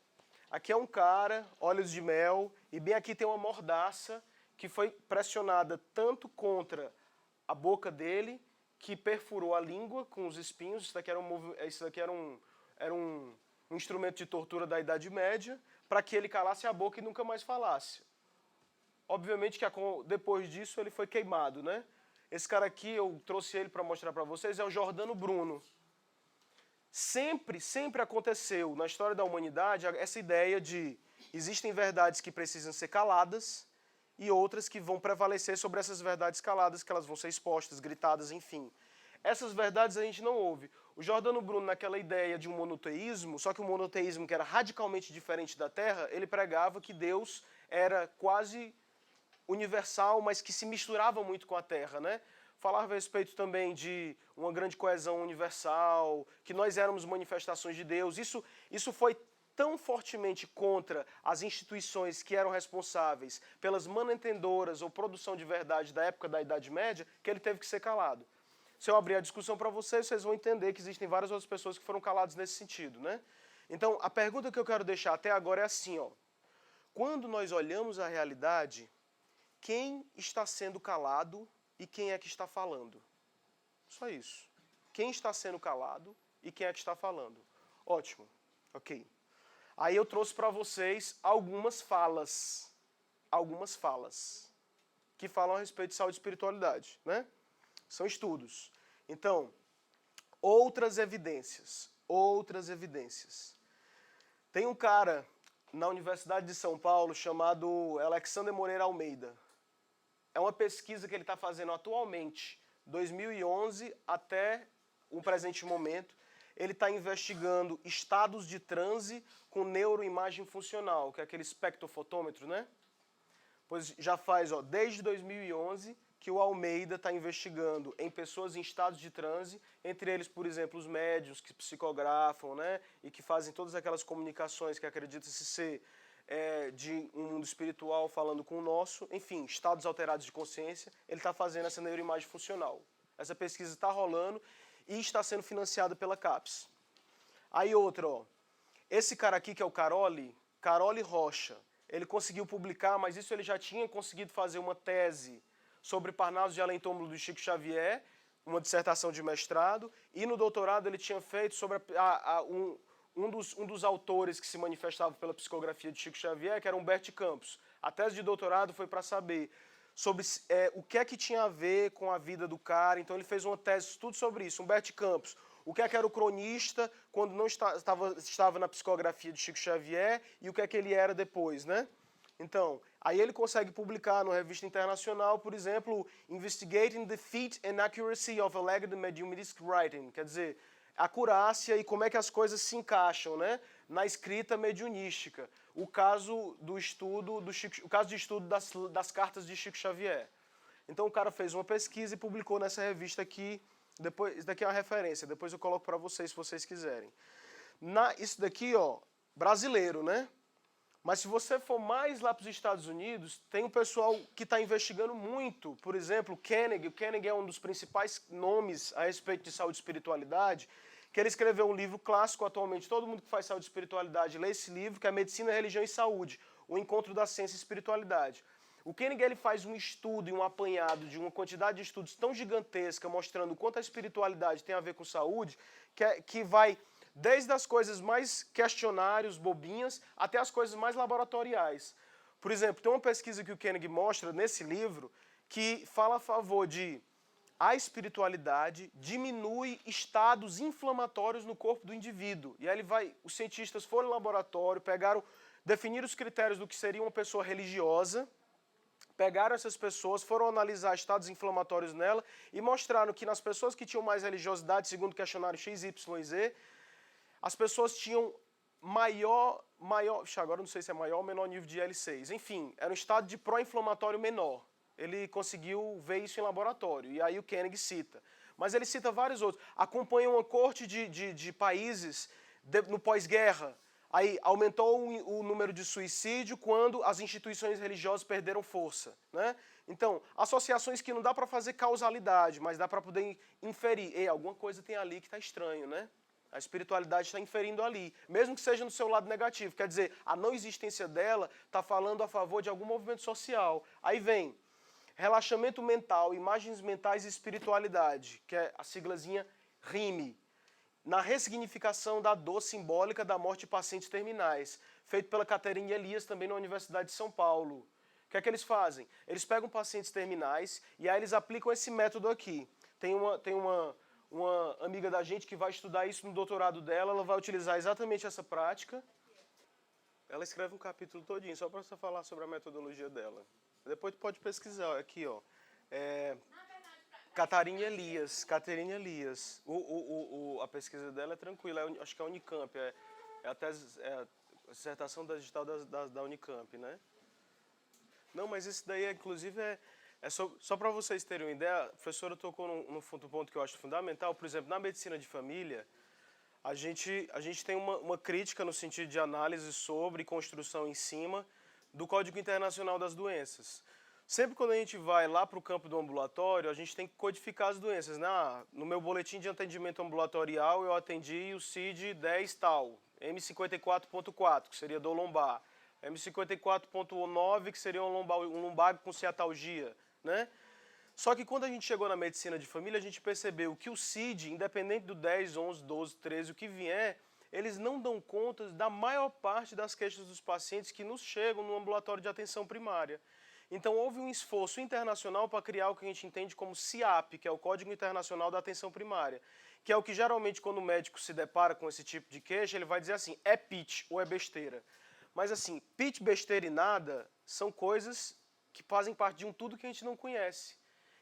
Aqui é um cara, olhos de mel, e bem aqui tem uma mordaça que foi pressionada tanto contra a boca dele, que perfurou a língua com os espinhos. Isso daqui era um instrumento de tortura da Idade Média, para que ele calasse a boca e nunca mais falasse. Obviamente que depois disso ele foi queimado, né? Esse cara aqui, eu trouxe ele para mostrar para vocês, é o Giordano Bruno. Sempre aconteceu na história da humanidade essa ideia de existem verdades que precisam ser caladas e outras que vão prevalecer sobre essas verdades caladas, que elas vão ser expostas, gritadas, enfim. Essas verdades a gente não ouve. O Giordano Bruno, naquela ideia de um monoteísmo, só que um monoteísmo que era radicalmente diferente da Terra, ele pregava que Deus era quase universal, mas que se misturava muito com a Terra, né? Falava a respeito também de uma grande coesão universal, que nós éramos manifestações de Deus. Isso foi tão fortemente contra as instituições que eram responsáveis pelas manutendoras ou produção de verdade da época da Idade Média, que ele teve que ser calado. Se eu abrir a discussão para vocês, vocês vão entender que existem várias outras pessoas que foram caladas nesse sentido, né? Então, a pergunta que eu quero deixar até agora é assim, ó. Quando nós olhamos a realidade, quem está sendo calado e quem é que está falando? Só isso. Quem está sendo calado e quem é que está falando? Ótimo. Ok. Aí eu trouxe para vocês algumas falas que falam a respeito de saúde e espiritualidade, né? São estudos. Então, outras evidências. Tem um cara na Universidade de São Paulo chamado Alexander Moreira Almeida. É uma pesquisa que ele está fazendo atualmente, 2011 até o presente momento. Ele está investigando estados de transe com neuroimagem funcional, que é aquele espectrofotômetro, né? Pois já faz, ó, desde 2011 que o Almeida está investigando em pessoas em estados de transe, entre eles, por exemplo, os médiuns que psicografam, né? E que fazem todas aquelas comunicações que acreditam-se ser de um mundo espiritual falando com o nosso, enfim, estados alterados de consciência. Ele está fazendo essa neuroimagem funcional. Essa pesquisa está rolando e está sendo financiada pela CAPES. Aí outra, ó, esse cara aqui que é o Caroli Rocha, ele conseguiu publicar, mas isso ele já tinha conseguido fazer uma tese sobre Parnaso de Além Túmulo do Chico Xavier, uma dissertação de mestrado, e no doutorado ele tinha feito sobre um dos autores que se manifestava pela psicografia de Chico Xavier, que era Humberto Campos. A tese de doutorado foi para saber sobre o que é que tinha a ver com a vida do cara, então ele fez uma tese tudo sobre isso. Humberto Campos, o que é que era o cronista quando não estava na psicografia de Chico Xavier e o que é que ele era depois, né? Então, aí ele consegue publicar numa revista internacional, por exemplo, Investigating the Feat and Accuracy of Alleged Mediumistic Writing, quer dizer, a acurácia e como é que as coisas se encaixam, né, na escrita mediunística. O caso de estudo das cartas de Chico Xavier. Então o cara fez uma pesquisa e publicou nessa revista aqui. Depois, isso daqui é uma referência, depois eu coloco para vocês se vocês quiserem. Isso daqui, ó, brasileiro, né? Mas se você for mais lá para os Estados Unidos, tem um pessoal que está investigando muito. Por exemplo, o Koenig é um dos principais nomes a respeito de saúde e espiritualidade, que ele escreveu um livro clássico atualmente. Todo mundo que faz saúde e espiritualidade lê esse livro, que é Medicina, Religião e Saúde, o encontro da ciência e espiritualidade. O Koenig ele faz um estudo e um apanhado de uma quantidade de estudos tão gigantesca, mostrando o quanto a espiritualidade tem a ver com saúde, que vai desde as coisas mais questionários, bobinhas, até as coisas mais laboratoriais. Por exemplo, tem uma pesquisa que o Koenig mostra nesse livro que fala a favor de a espiritualidade diminui estados inflamatórios no corpo do indivíduo. E aí os cientistas foram ao laboratório, definiram os critérios do que seria uma pessoa religiosa, pegaram essas pessoas, foram analisar estados inflamatórios nela e mostraram que nas pessoas que tinham mais religiosidade, segundo o questionário XYZ, as pessoas tinham agora não sei se é maior ou menor nível de IL-6, enfim, era um estado de pró-inflamatório menor. Ele conseguiu ver isso em laboratório, e aí o Koenig cita. Mas ele cita vários outros. Acompanha uma corte de países no pós-guerra. Aí aumentou o número de suicídio quando as instituições religiosas perderam força, né? Então, associações que não dá para fazer causalidade, mas dá para poder inferir. Alguma coisa tem ali que está estranho, né? A espiritualidade está inferindo ali, mesmo que seja no seu lado negativo. Quer dizer, a não existência dela está falando a favor de algum movimento social. Aí vem relaxamento mental, imagens mentais e espiritualidade, que é a siglazinha RIME, na ressignificação da dor simbólica da morte de pacientes terminais, feito pela Caterine Elias, também na Universidade de São Paulo. O que é que eles fazem? Eles pegam pacientes terminais e aí eles aplicam esse método aqui. Tem uma amiga da gente que vai estudar isso no doutorado dela, ela vai utilizar exatamente essa prática. Ela escreve um capítulo todinho, só para você falar sobre a metodologia dela. Depois tu pode pesquisar aqui, ó. Caterine Elias. A pesquisa dela é tranquila, acho que é a Unicamp, é a dissertação digital da Unicamp, né? Não, mas isso daí, inclusive, só para vocês terem uma ideia, a professora tocou num ponto que eu acho fundamental. Por exemplo, na medicina de família, a gente tem uma crítica no sentido de análise sobre construção em cima do Código Internacional das Doenças. Sempre quando a gente vai lá para o campo do ambulatório, a gente tem que codificar as doenças, né? No meu boletim de atendimento ambulatorial, eu atendi o CID-10 tal, M54.4, que seria dor lombar, M54.9, que seria um lumbago com ciatalgia, né? Só que quando a gente chegou na medicina de família, a gente percebeu que o CID, independente do 10, 11, 12, 13, o que vier, eles não dão conta da maior parte das queixas dos pacientes que nos chegam no ambulatório de atenção primária. Então houve um esforço internacional para criar o que a gente entende como CIAP, que é o Código Internacional da Atenção Primária, que é o que geralmente quando o médico se depara com esse tipo de queixa, ele vai dizer assim, é pitch ou é besteira. Mas assim, pitch, besteira e nada são coisas que fazem parte de um tudo que a gente não conhece,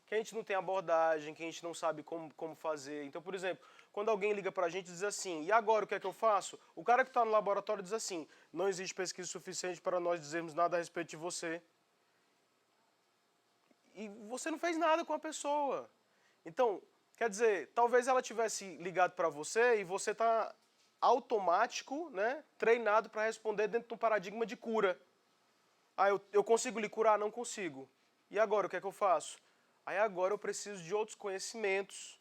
que a gente não tem abordagem, que a gente não sabe como fazer. Então, por exemplo, quando alguém liga para a gente e diz assim, e agora o que é que eu faço? O cara que está no laboratório diz assim, não existe pesquisa suficiente para nós dizermos nada a respeito de você. E você não fez nada com a pessoa. Então, quer dizer, talvez ela tivesse ligado para você e você está automático, né, treinado para responder dentro de um paradigma de cura. Eu consigo lhe curar? Não consigo. E agora, o que é que eu faço? Aí agora eu preciso de outros conhecimentos,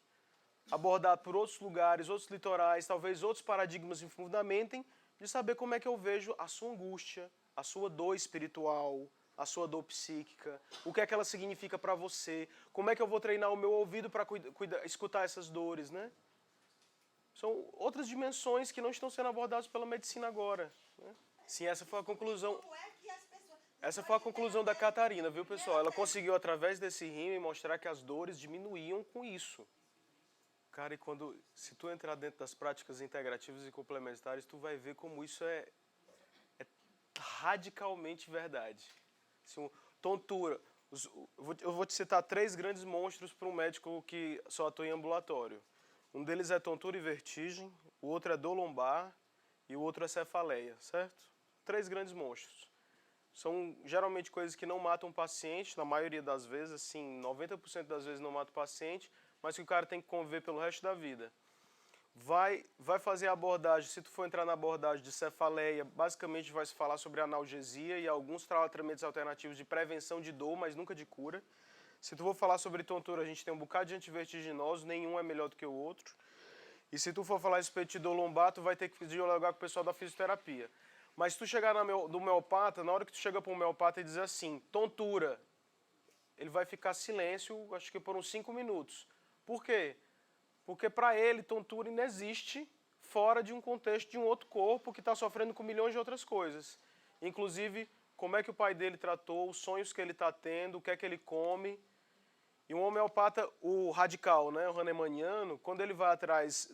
abordado por outros lugares, outros litorais, talvez outros paradigmas me fundamentem, de saber como é que eu vejo a sua angústia, a sua dor espiritual, a sua dor psíquica, o que é que ela significa para você, como é que eu vou treinar o meu ouvido para escutar essas dores, né? São outras dimensões que não estão sendo abordadas pela medicina agora, né? Sim, essa foi a conclusão. Como é que as pessoas... Essa foi a conclusão da Catarina, viu, pessoal? Ela conseguiu, através desse rímel, mostrar que as dores diminuíam com isso. Cara, se tu entrar dentro das práticas integrativas e complementares, tu vai ver como isso é radicalmente verdade. Assim, tontura. Eu vou te citar 3 grandes monstros para um médico que só atua em ambulatório. Um deles é tontura e vertigem, o outro é dor lombar e o outro é cefaleia, certo? 3 grandes monstros. São geralmente coisas que não matam o paciente, na maioria das vezes, assim, 90% das vezes não mata o paciente, mas que o cara tem que conviver pelo resto da vida. Vai fazer a abordagem, se tu for entrar na abordagem de cefaleia, basicamente vai se falar sobre analgesia e alguns tratamentos alternativos de prevenção de dor, mas nunca de cura. Se tu for falar sobre tontura, a gente tem um bocado de antivertiginosos, nenhum é melhor do que o outro. E se tu for falar a respeito de dor lombar, tu vai ter que dialogar com o pessoal da fisioterapia. Mas se tu chegar do homeopata, na hora que tu chega para o homeopata e dizer assim, tontura, ele vai ficar silêncio, acho que por uns 5 minutos. Por quê? Porque para ele, tontura não existe fora de um contexto de um outro corpo que está sofrendo com milhões de outras coisas. Inclusive, como é que o pai dele tratou, os sonhos que ele está tendo, o que é que ele come. E um homeopata, o radical, né, o hahnemanniano, quando ele vai atrás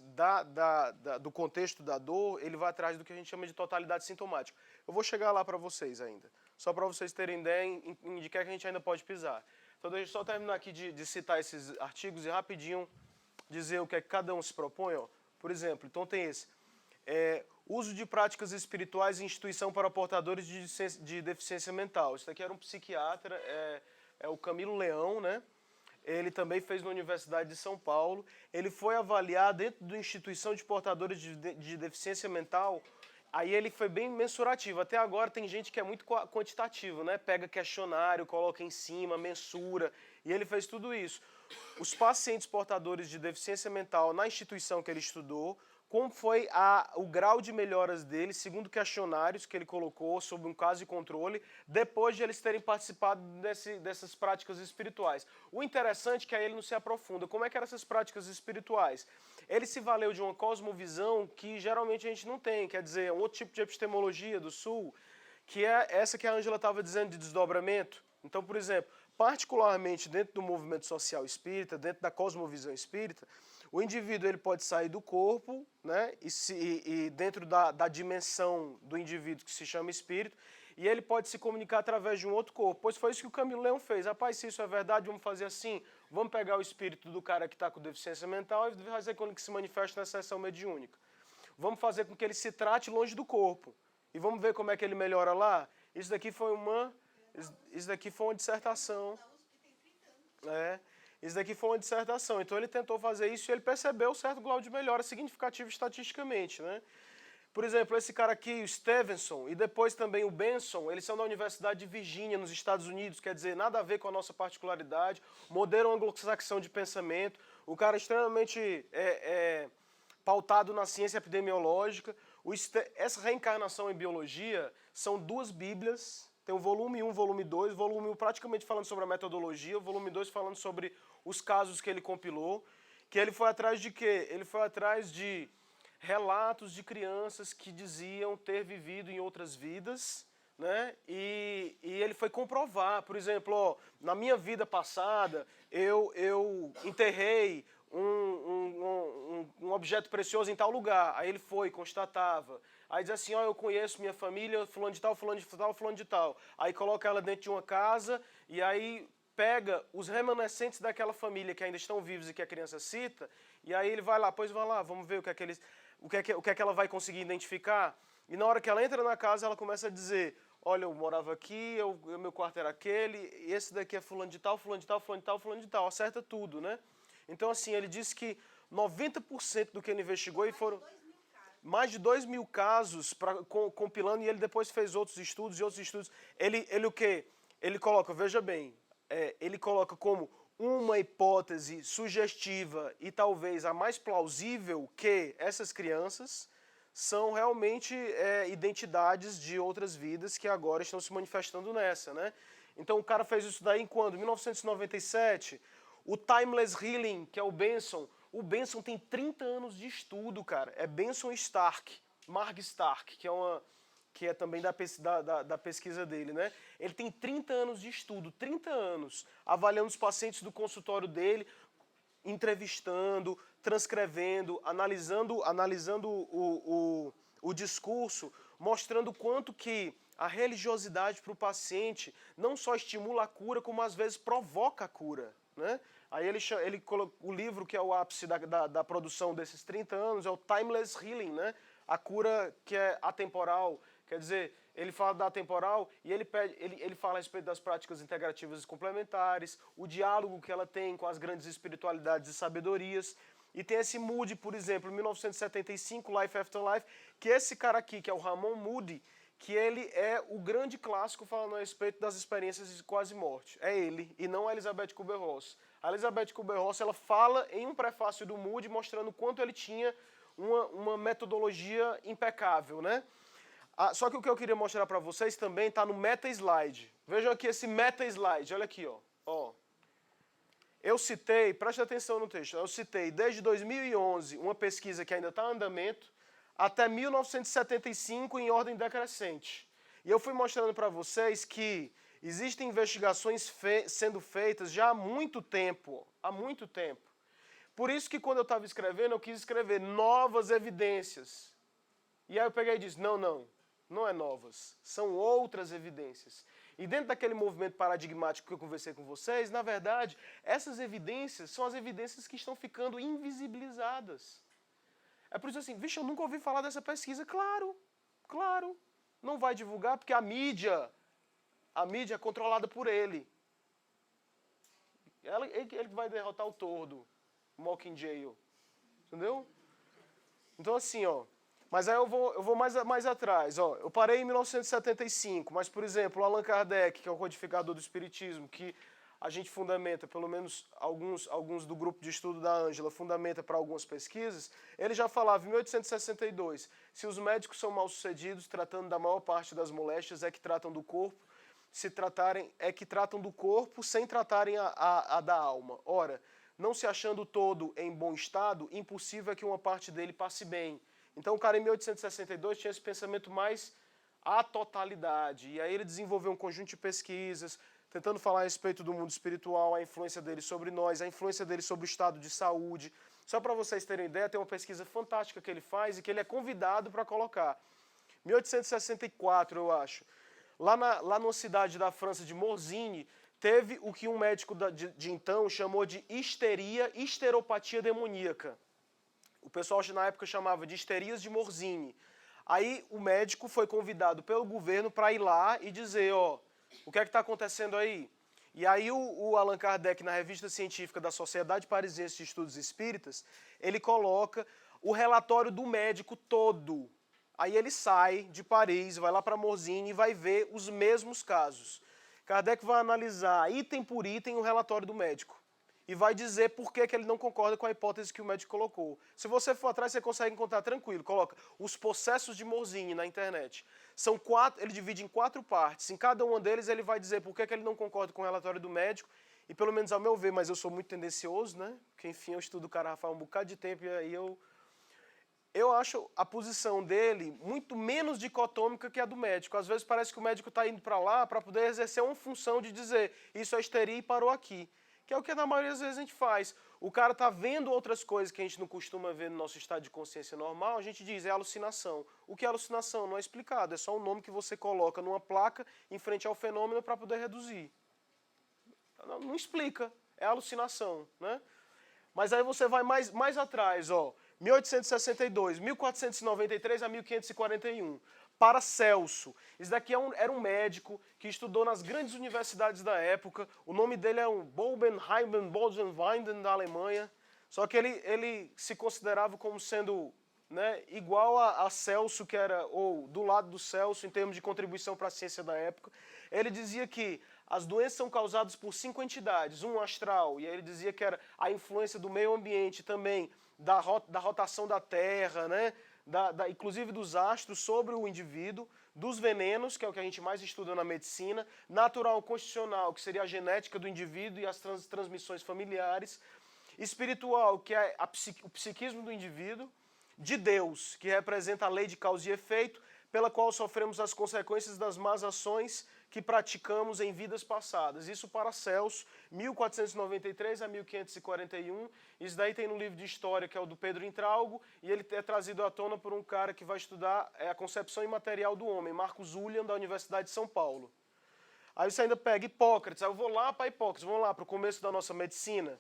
do contexto da dor, ele vai atrás do que a gente chama de totalidade sintomática. Eu vou chegar lá para vocês ainda, só para vocês terem ideia de que a gente ainda pode pisar. Então deixa eu só terminar aqui de citar esses artigos e rapidinho dizer o que é que cada um se propõe. Ó. Por exemplo, então tem esse. Uso de práticas espirituais em instituição para portadores de deficiência mental. Isso aqui era um psiquiatra, é o Camilo Leão, né? Ele também fez na Universidade de São Paulo. Ele foi avaliar dentro da instituição de portadores de deficiência mental. Aí ele foi bem mensurativo. Até agora tem gente que é muito quantitativo, né? Pega questionário, coloca em cima, mensura. E ele fez tudo isso. Os pacientes portadores de deficiência mental na instituição que ele estudou, como foi o grau de melhoras deles, segundo questionários que ele colocou sobre um caso de controle, depois de eles terem participado dessas práticas espirituais. O interessante é que aí ele não se aprofunda. Como é que eram essas práticas espirituais? Ele se valeu de uma cosmovisão que geralmente a gente não tem, quer dizer, um outro tipo de epistemologia do Sul, que é essa que a Ângela estava dizendo de desdobramento. Então, por exemplo, particularmente dentro do movimento social espírita, dentro da cosmovisão espírita, o indivíduo ele pode sair do corpo, né, e dentro da dimensão do indivíduo que se chama espírito, e ele pode se comunicar através de um outro corpo. Pois foi isso que o Camilo Leão fez. Rapaz, se isso é verdade, vamos fazer assim. Vamos pegar o espírito do cara que está com deficiência mental e fazer com que se manifeste na sessão mediúnica. Vamos fazer com que ele se trate longe do corpo. E vamos ver como é que ele melhora lá. Isso daqui foi uma dissertação. Isso daqui foi uma dissertação. Então ele tentou fazer isso e ele percebeu certo grau de melhora significativo estatisticamente, né? Por exemplo, esse cara aqui, o Stevenson, e depois também o Benson, eles são da Universidade de Virgínia, nos Estados Unidos, quer dizer, nada a ver com a nossa particularidade, modelo anglo-saxão de pensamento, o cara extremamente pautado na ciência epidemiológica. Essa reencarnação em biologia são 2 bíblias, tem o volume 1, volume 2, volume 1 praticamente falando sobre a metodologia, o volume 2 falando sobre os casos que ele compilou, que ele foi atrás de quê? Ele foi atrás de relatos de crianças que diziam ter vivido em outras vidas, né? E ele foi comprovar, por exemplo, ó, na minha vida passada, eu enterrei um objeto precioso em tal lugar. Aí ele foi, constatava. Aí diz assim, ó, eu conheço minha família, fulano de tal, fulano de tal, fulano de tal. Aí coloca ela dentro de uma casa e aí pega os remanescentes daquela família que ainda estão vivos e que a criança cita, e aí ele vai lá, pois vai lá, vamos ver o que é que ela vai conseguir identificar. E na hora que ela entra na casa, ela começa a dizer, olha, eu morava aqui, meu quarto era aquele, e esse daqui é fulano de tal, fulano de tal, fulano de tal, fulano de tal. Acerta tudo, né? Então, assim, ele disse que 90% do que ele investigou e foram mais de 2.000 casos compilando, e ele depois fez outros estudos e outros estudos. Ele o quê? Ele coloca, veja bem, ele coloca como uma hipótese sugestiva e talvez a mais plausível que essas crianças são realmente identidades de outras vidas que agora estão se manifestando nessa, né? Então o cara fez isso daí em quando? 1997, o Timeless Healing, que é o Benson tem 30 anos de estudo, cara. É Benson Stark, Marg Stark, que é também da pesquisa dele, né? Ele tem 30 anos de estudo, 30 anos, avaliando os pacientes do consultório dele, entrevistando, transcrevendo, analisando o discurso, mostrando quanto que a religiosidade para o paciente não só estimula a cura, como às vezes provoca a cura, né? Aí ele colocou o livro que é o ápice da produção desses 30 anos, é o Timeless Healing, né? A cura que é atemporal, quer dizer, ele fala da atemporal e ele fala a respeito das práticas integrativas e complementares, o diálogo que ela tem com as grandes espiritualidades e sabedorias. E tem esse Moody, por exemplo, em 1975, Life After Life, que esse cara aqui, que é o Ramon Moody, que ele é o grande clássico falando a respeito das experiências de quase morte. É ele, e não a Elizabeth Kubler-Ross. A Elizabeth Kubler-Ross, ela fala em um prefácio do Moody, mostrando o quanto ele tinha uma metodologia impecável, né? Só que o que eu queria mostrar para vocês também está no meta-slide. Vejam aqui esse meta-slide, olha aqui, ó. Eu citei, preste atenção no texto, eu citei desde 2011 uma pesquisa que ainda está em andamento, até 1975 em ordem decrescente. E eu fui mostrando para vocês que existem investigações sendo feitas já há muito tempo, Por isso que quando eu estava escrevendo, eu quis escrever novas evidências. E aí eu peguei e disse, não é novas, são outras evidências. E dentro daquele movimento paradigmático que eu conversei com vocês, na verdade, essas evidências são as evidências que estão ficando invisibilizadas. É por isso assim, vixe, eu nunca ouvi falar dessa pesquisa. Claro, não vai divulgar porque a mídia é controlada por ele. Ele vai derrotar o tordo, o Mockingjay, entendeu? Então assim, mas aí eu vou mais atrás, eu parei em 1975, mas por exemplo, o Allan Kardec, que é o codificador do Espiritismo, que a gente fundamenta, pelo menos alguns do grupo de estudo da Ângela, fundamenta para algumas pesquisas, ele já falava em 1862, se os médicos são mal-sucedidos, tratando da maior parte das moléstias, é que tratam do corpo, que tratam do corpo sem tratarem a da alma. Ora, não se achando todo em bom estado, impossível é que uma parte dele passe bem. Então o cara em 1862 tinha esse pensamento mais à totalidade, e aí ele desenvolveu um conjunto de pesquisas, tentando falar a respeito do mundo espiritual, a influência dele sobre nós, a influência dele sobre o estado de saúde. Só para vocês terem ideia, tem uma pesquisa fantástica que ele faz e que ele é convidado para colocar. 1864, eu acho. Lá numa cidade da França, de Morzine, teve o que um médico de então chamou de histeropatia demoníaca. O pessoal na época chamava de histerias de Morzine. Aí o médico foi convidado pelo governo para ir lá e dizer, o que é que está acontecendo aí? E aí o Allan Kardec, na revista científica da Sociedade Parisiense de Estudos Espíritas, ele coloca o relatório do médico todo. Aí ele sai de Paris, vai lá para Morzine e vai ver os mesmos casos. Kardec vai analisar item por item o relatório do médico. E vai dizer por que ele não concorda com a hipótese que o médico colocou. Se você for atrás, você consegue encontrar tranquilo. Coloca os processos de Morzine na internet. São 4, ele divide em 4 partes. Em cada uma deles, ele vai dizer por que ele não concorda com o relatório do médico. E pelo menos ao meu ver, mas eu sou muito tendencioso, né? Porque, enfim, eu estudo o cara há um bocado de tempo e aí eu acho a posição dele muito menos dicotômica que a do médico. Às vezes parece que o médico está indo para lá para poder exercer uma função de dizer isso é histeria e parou aqui. Que é o que na maioria das vezes a gente faz. O cara está vendo outras coisas que a gente não costuma ver no nosso estado de consciência normal, a gente diz, é alucinação. O que é alucinação? Não é explicado, é só um nome que você coloca numa placa em frente ao fenômeno para poder reduzir. Não explica, é alucinação, né? Mas aí você vai mais atrás, 1862, 1493 a 1541. Paracelso. Esse daqui era um médico que estudou nas grandes universidades da época. O nome dele é um Bodenheim da Alemanha. Só que ele se considerava como sendo, né, igual a Celso, que era, ou do lado do Celso, em termos de contribuição para a ciência da época. Ele dizia que as doenças são causadas por 5 entidades, um astral, e aí ele dizia que era a influência do meio ambiente também, da rotação da Terra, né? inclusive dos astros sobre o indivíduo, dos venenos, que é o que a gente mais estuda na medicina, natural constitucional, que seria a genética do indivíduo e as transmissões familiares, espiritual, que é o psiquismo do indivíduo, de Deus, que representa a lei de causa e efeito, pela qual sofremos as consequências das más ações que praticamos em vidas passadas. Isso Paracelso, 1493 a 1541. Isso daí tem no livro de história, que é o do Pedro Intralgo, e ele é trazido à tona por um cara que vai estudar a concepção imaterial do homem, Marcos Ullian, da Universidade de São Paulo. Aí você ainda pega Hipócrates, aí eu vou lá para Hipócrates, vamos lá para o começo da nossa medicina.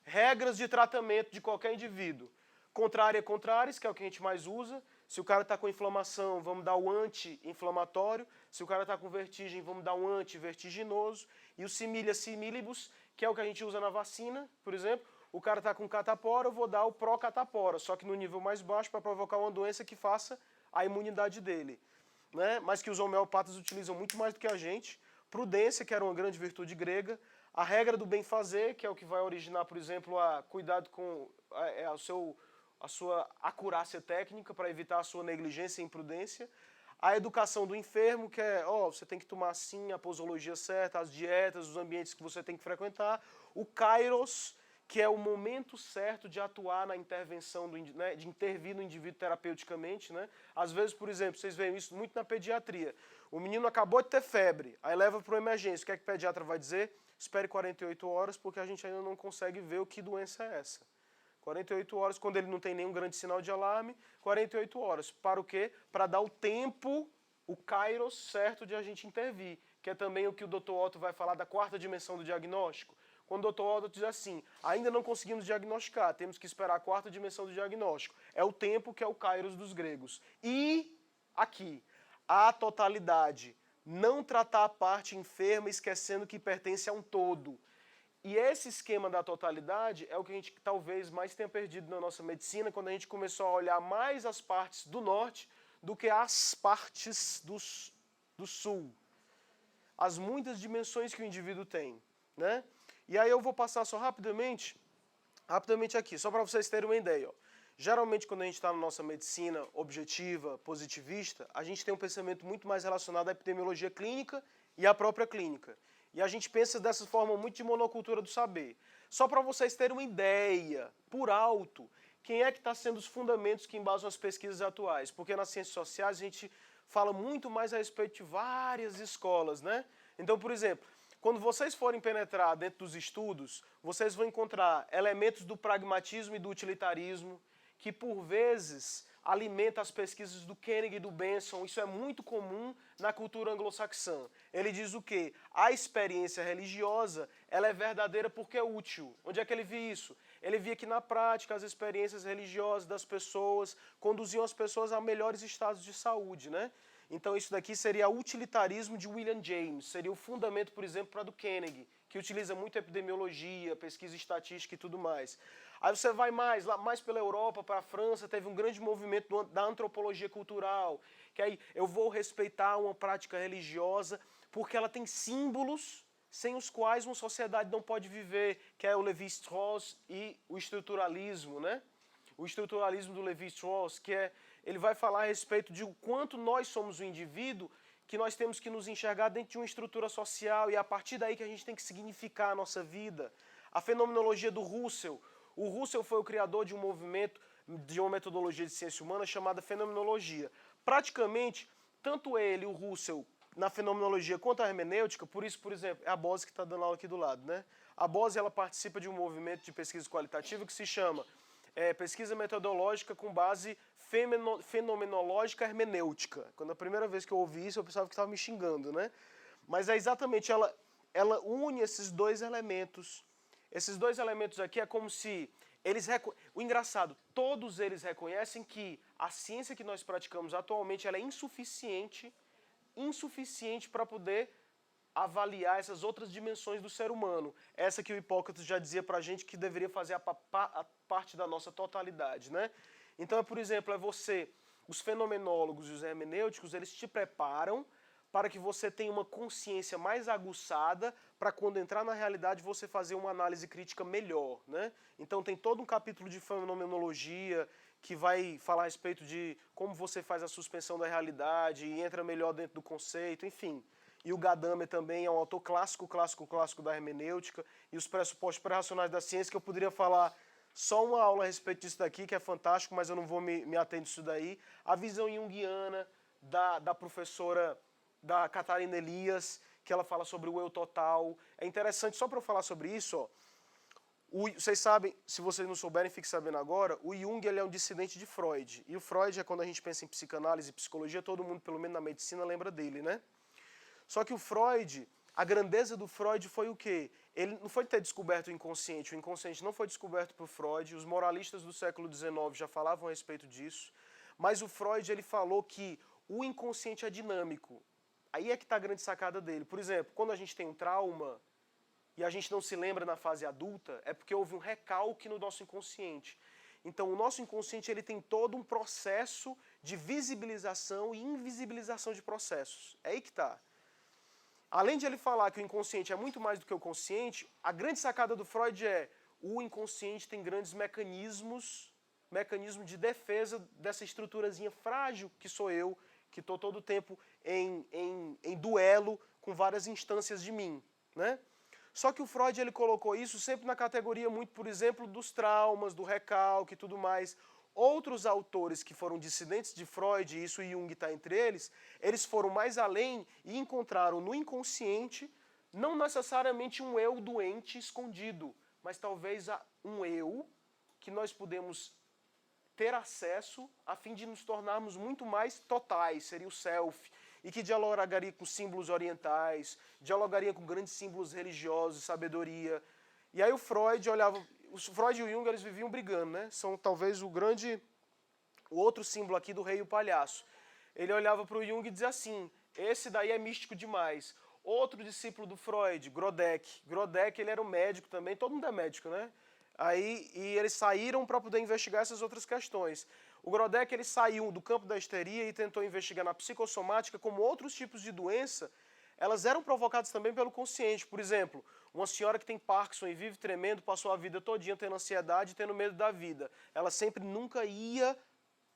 Regras de tratamento de qualquer indivíduo. Contrária contrários, que é o que a gente mais usa. Se o cara está com inflamação, vamos dar o anti-inflamatório. Se o cara está com vertigem, vamos dar um anti-vertiginoso. E o similia similibus, que é o que a gente usa na vacina, por exemplo. O cara está com catapora, eu vou dar o pró-catapora, só que no nível mais baixo para provocar uma doença que faça a imunidade dele. Né? Mas que os homeopatas utilizam muito mais do que a gente. Prudência, que era uma grande virtude grega. A regra do bem-fazer, que é o que vai originar, por exemplo, a cuidado com a sua acurácia técnica para evitar a sua negligência e imprudência. A educação do enfermo, que é, você tem que tomar assim, a posologia certa, as dietas, os ambientes que você tem que frequentar. O kairos, que é o momento certo de atuar na intervenção, né, de intervir no indivíduo terapeuticamente. Né? Às vezes, por exemplo, vocês veem isso muito na pediatria. O menino acabou de ter febre, aí leva para uma emergência. O que é que o pediatra vai dizer? Espere 48 horas, porque a gente ainda não consegue ver o que doença é essa. 48 horas, quando ele não tem nenhum grande sinal de alarme, 48 horas. Para o quê? Para dar o tempo, o kairos certo de a gente intervir, que é também o que o Dr. Otto vai falar da quarta dimensão do diagnóstico. Quando o Dr. Otto diz assim, ainda não conseguimos diagnosticar, temos que esperar a quarta dimensão do diagnóstico. É o tempo que é o kairos dos gregos. E aqui, a totalidade. Não tratar a parte enferma esquecendo que pertence a um todo. E esse esquema da totalidade é o que a gente talvez mais tenha perdido na nossa medicina, quando a gente começou a olhar mais as partes do norte do que as partes do sul. As muitas dimensões que o indivíduo tem. Né? E aí eu vou passar só rapidamente aqui, só para vocês terem uma ideia. Ó. Geralmente, quando a gente está na nossa medicina objetiva, positivista, a gente tem um pensamento muito mais relacionado à epidemiologia clínica e à própria clínica. E a gente pensa dessa forma muito de monocultura do saber. Só para vocês terem uma ideia, por alto, quem é que está sendo os fundamentos que embasam as pesquisas atuais? Porque nas ciências sociais a gente fala muito mais a respeito de várias escolas, né? Então, por exemplo, quando vocês forem penetrar dentro dos estudos, vocês vão encontrar elementos do pragmatismo e do utilitarismo, que por vezes alimenta as pesquisas do Koenig e do Benson. Isso é muito comum na cultura anglo-saxã. Ele diz o quê? A experiência religiosa, ela é verdadeira porque é útil. Onde é que ele via isso? Ele via que na prática as experiências religiosas das pessoas conduziam as pessoas a melhores estados de saúde, né? Então isso daqui seria o utilitarismo de William James, seria o fundamento, por exemplo, para do Koenig, que utiliza muito epidemiologia, pesquisa estatística e tudo mais. Aí você vai mais pela Europa, para a França, teve um grande movimento da antropologia cultural, que aí eu vou respeitar uma prática religiosa porque ela tem símbolos sem os quais uma sociedade não pode viver, que é o Lévi-Strauss e o estruturalismo, né? O estruturalismo do Lévi-Strauss, que ele vai falar a respeito de o quanto nós somos o indivíduo, que nós temos que nos enxergar dentro de uma estrutura social e é a partir daí que a gente tem que significar a nossa vida. A fenomenologia do Russell. O Russell foi o criador de um movimento, de uma metodologia de ciência humana chamada fenomenologia. Praticamente, tanto ele, o Russell, na fenomenologia quanto a hermenêutica, por isso, por exemplo, é a Bose que está dando aula aqui do lado, né? A Bose, ela participa de um movimento de pesquisa qualitativa que se chama pesquisa metodológica com base fenomenológica hermenêutica. Quando a primeira vez que eu ouvi isso, eu pensava que estava me xingando, né? Mas é exatamente, ela une esses dois elementos. Esses dois elementos aqui é como se o engraçado, todos eles reconhecem que a ciência que nós praticamos atualmente ela é insuficiente para poder avaliar essas outras dimensões do ser humano. Essa que o Hipócrates já dizia pra gente que deveria fazer a parte da nossa totalidade, né? Então, por exemplo, os fenomenólogos e os hermenêuticos, eles te preparam para que você tenha uma consciência mais aguçada para quando entrar na realidade você fazer uma análise crítica melhor, né? Então tem todo um capítulo de fenomenologia que vai falar a respeito de como você faz a suspensão da realidade e entra melhor dentro do conceito, enfim. E o Gadamer também é um autor clássico da hermenêutica e os pressupostos pré-racionais da ciência, que eu poderia falar só uma aula a respeito disso daqui, que é fantástico, mas eu não vou me ater nisso daí. A visão junguiana da professora, da Catarina Elias, que ela fala sobre o eu total. É interessante, só para eu falar sobre isso, ó, vocês sabem, se vocês não souberem, fiquem sabendo agora, o Jung ele é um dissidente de Freud. E o Freud, quando a gente pensa em psicanálise e psicologia, todo mundo, pelo menos na medicina, lembra dele, né? Só que o Freud, a grandeza do Freud foi o quê? Ele não foi ter descoberto o inconsciente não foi descoberto por Freud, os moralistas do século XIX já falavam a respeito disso, mas o Freud ele falou que o inconsciente é dinâmico. Aí é que está a grande sacada dele. Por exemplo, quando a gente tem um trauma e a gente não se lembra na fase adulta, é porque houve um recalque no nosso inconsciente. Então, o nosso inconsciente ele tem todo um processo de visibilização e invisibilização de processos. É aí que está. Além de ele falar que o inconsciente é muito mais do que o consciente, a grande sacada do Freud é o inconsciente tem grandes mecanismo de defesa dessa estruturazinha frágil que sou eu, que estou todo o tempo em duelo com várias instâncias de mim, né? Só que o Freud ele colocou isso sempre na categoria muito, por exemplo, dos traumas, do recalque e tudo mais. Outros autores que foram dissidentes de Freud, e isso Jung está entre eles foram mais além e encontraram no inconsciente não necessariamente um eu doente escondido, mas talvez um eu que nós podemos ter acesso a fim de nos tornarmos muito mais totais, seria o self, e que dialogaria com símbolos orientais, dialogaria com grandes símbolos religiosos, sabedoria. E aí o Freud olhava... O Freud e o Jung eles viviam brigando, né? São talvez o outro símbolo aqui do rei e o palhaço. Ele olhava para o Jung e dizia assim, esse daí é místico demais. Outro discípulo do Freud, Grodeck. Grodeck ele era um médico também, todo mundo é médico, né? E eles saíram para poder investigar essas outras questões. O Grodeck ele saiu do campo da histeria e tentou investigar na psicossomática como outros tipos de doença, elas eram provocadas também pelo consciente. Por exemplo, uma senhora que tem Parkinson e vive tremendo, passou a vida todinha tendo ansiedade e tendo medo da vida. Ela sempre nunca ia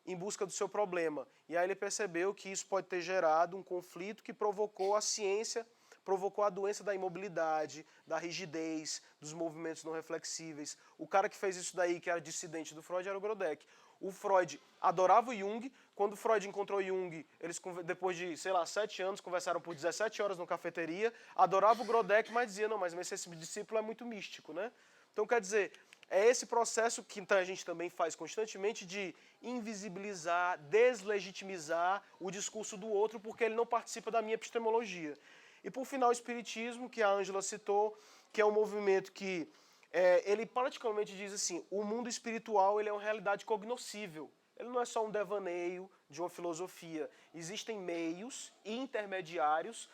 em busca do seu problema. E aí ele percebeu que isso pode ter gerado um conflito que provocou a ciência, provocou a doença da imobilidade, da rigidez, dos movimentos não reflexíveis. O cara que fez isso daí, que era dissidente do Freud, era o Grodeck. O Freud adorava o Jung. Quando o Freud encontrou Jung, eles, depois de, 7 anos, conversaram por 17 horas na cafeteria, adorava o Grodeck, mas dizia, não, mas esse discípulo é muito místico, né? Então, quer dizer, é esse processo que a gente também faz constantemente de invisibilizar, deslegitimizar o discurso do outro, porque ele não participa da minha epistemologia. E, por final, o Espiritismo, que a Ângela citou, que é um movimento que ele praticamente diz assim, o mundo espiritual ele é uma realidade cognoscível. Ele não é só um devaneio de uma filosofia. Existem meios intermediários